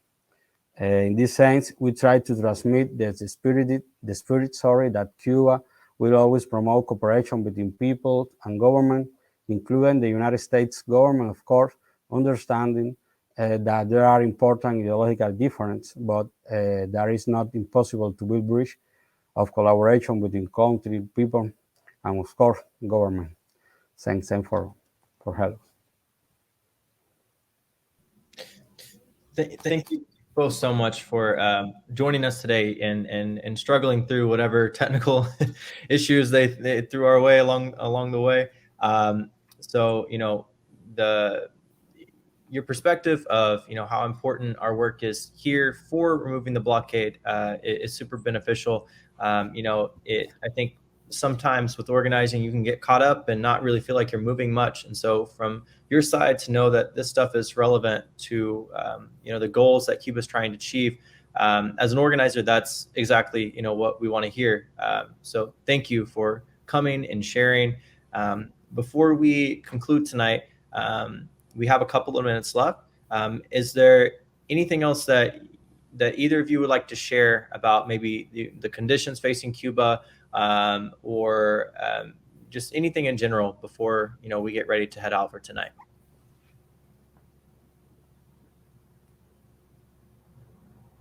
In this sense, we try to transmit the spirit that Cuba will always promote cooperation between people and government, including the United States government, of course, understanding that there are important ideological differences, but that is not impossible to build bridge of collaboration between country, people, and of course, government. Thanks for help. Thank you both so much for joining us today and struggling through whatever technical issues they threw our way along the way. So your perspective of how important our work is here for removing the blockade is super beneficial. I think sometimes with organizing you can get caught up and not really feel like you're moving much, and so from your side to know that this stuff is relevant to the goals that Cuba's trying to achieve, as an organizer, that's exactly what we want to hear. So thank you for coming and sharing. Before we conclude tonight, we have a couple of minutes left. Is there anything else that either of you would like to share about maybe the conditions facing Cuba, or just anything in general before we get ready to head out for tonight?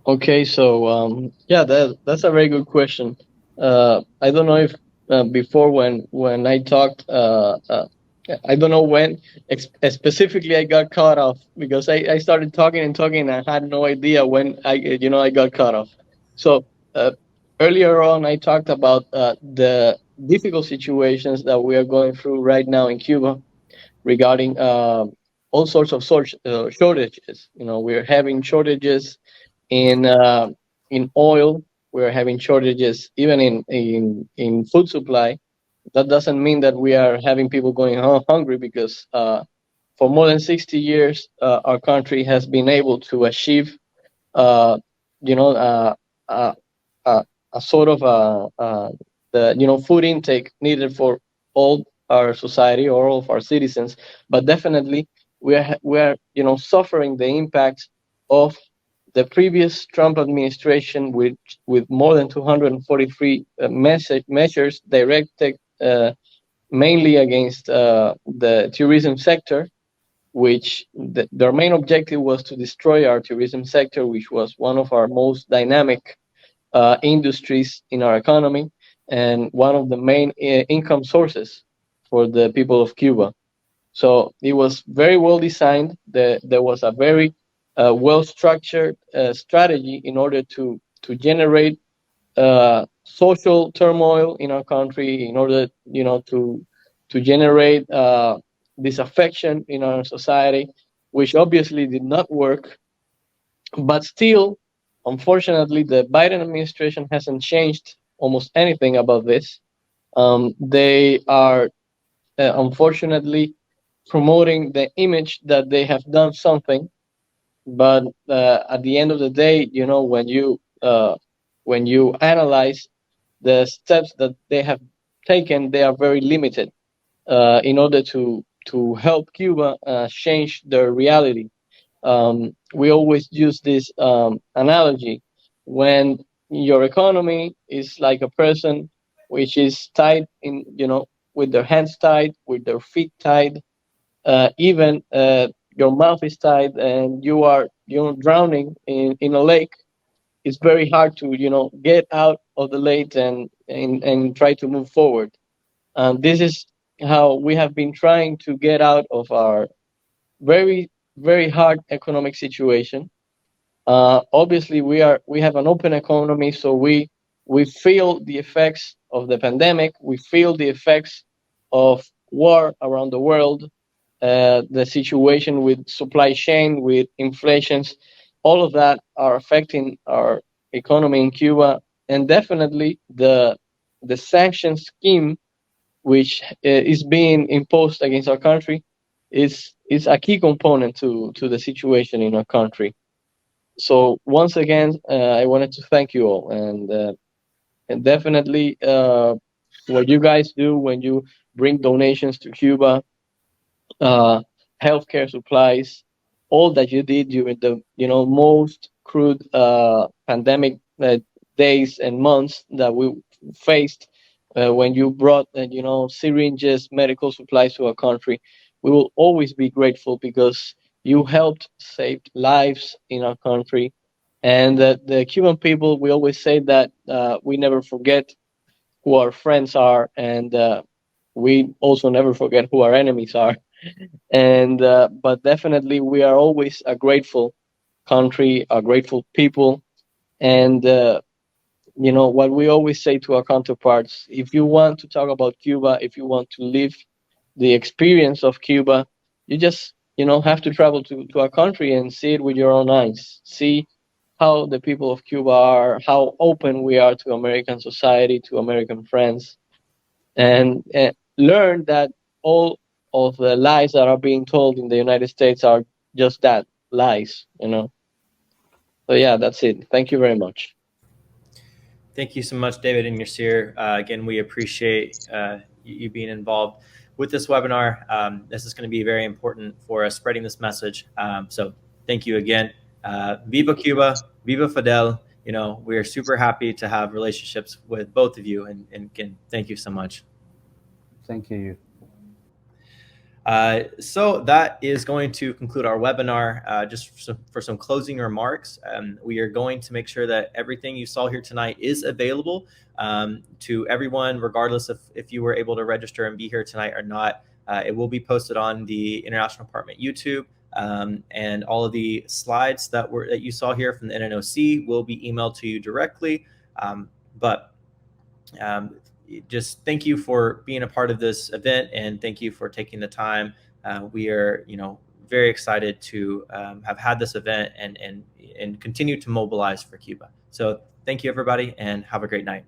Okay, so yeah, that's a very good question. I don't know if before when I talked, I don't know when specifically I got cut off, because I started talking and I had no idea when I got cut off. So earlier on, I talked about the difficult situations that we are going through right now in Cuba regarding all sorts of shortages. We're having shortages in oil. We're having shortages even in food supply. That doesn't mean that we are having people going hungry, because for more than 60 years, our country has been able to achieve, a sort of the food intake needed for all our society or all of our citizens. But definitely, we are suffering the impacts of the previous Trump administration, with more than 243 measures directed mainly against the tourism sector, which their main objective was to destroy our tourism sector, which was one of our most dynamic industries in our economy and one of the main income sources for the people of Cuba. So it was very well designed. There was a very well structured strategy in order to generate social turmoil in our country, in order to generate disaffection in our society, which obviously did not work. But still, unfortunately, the Biden administration hasn't changed almost anything about this. They are unfortunately promoting the image that they have done something, but at the end of the day, when you analyze the steps that they have taken, they are very limited in order to help Cuba change their reality. We always use this analogy: when your economy is like a person which is tied in, with their hands tied, with their feet tied, even your mouth is tied, and you are drowning in a lake. It's very hard to get out of the lake and try to move forward. This is how we have been trying to get out of our very, very hard economic situation. Obviously, we have an open economy, so we feel the effects of the pandemic. We feel the effects of war around the world, the situation with supply chain, with inflations. All of that are affecting our economy in Cuba, and definitely the sanction scheme which is being imposed against our country is a key component to the situation in our country. So once again, I wanted to thank you all, and definitely what you guys do when you bring donations to Cuba, healthcare supplies, all that you did during the most crude pandemic days and months that we faced, when you brought syringes, medical supplies to our country. We will always be grateful because you helped save lives in our country. And the Cuban people, we always say that we never forget who our friends are, and we also never forget who our enemies are. And but definitely, we are always a grateful country, a grateful people. And what we always say to our counterparts: if you want to talk about Cuba, if you want to live the experience of Cuba, you just have to travel to our country and see it with your own eyes. See how the people of Cuba are, how open we are to American society, to American friends, and learn that all of the lies that are being told in the United States are just that, lies. So yeah, that's it. Thank you very much. Thank you so much, David and Yasir. Again, we appreciate you being involved with this webinar. This is going to be very important for us spreading this message. So thank you again. Viva Cuba, Viva Fidel. We are super happy to have relationships with both of you. And again, thank you so much. Thank you. So that is going to conclude our webinar. Just for some closing remarks, we are going to make sure that everything you saw here tonight is available to everyone, regardless of if you were able to register and be here tonight or not. It will be posted on the International Department YouTube, and all of the slides that you saw here from the NNOC will be emailed to you directly. Just thank you for being a part of this event, and thank you for taking the time. We are, very excited to have had this event and continue to mobilize for Cuba. So thank you, everybody, and have a great night.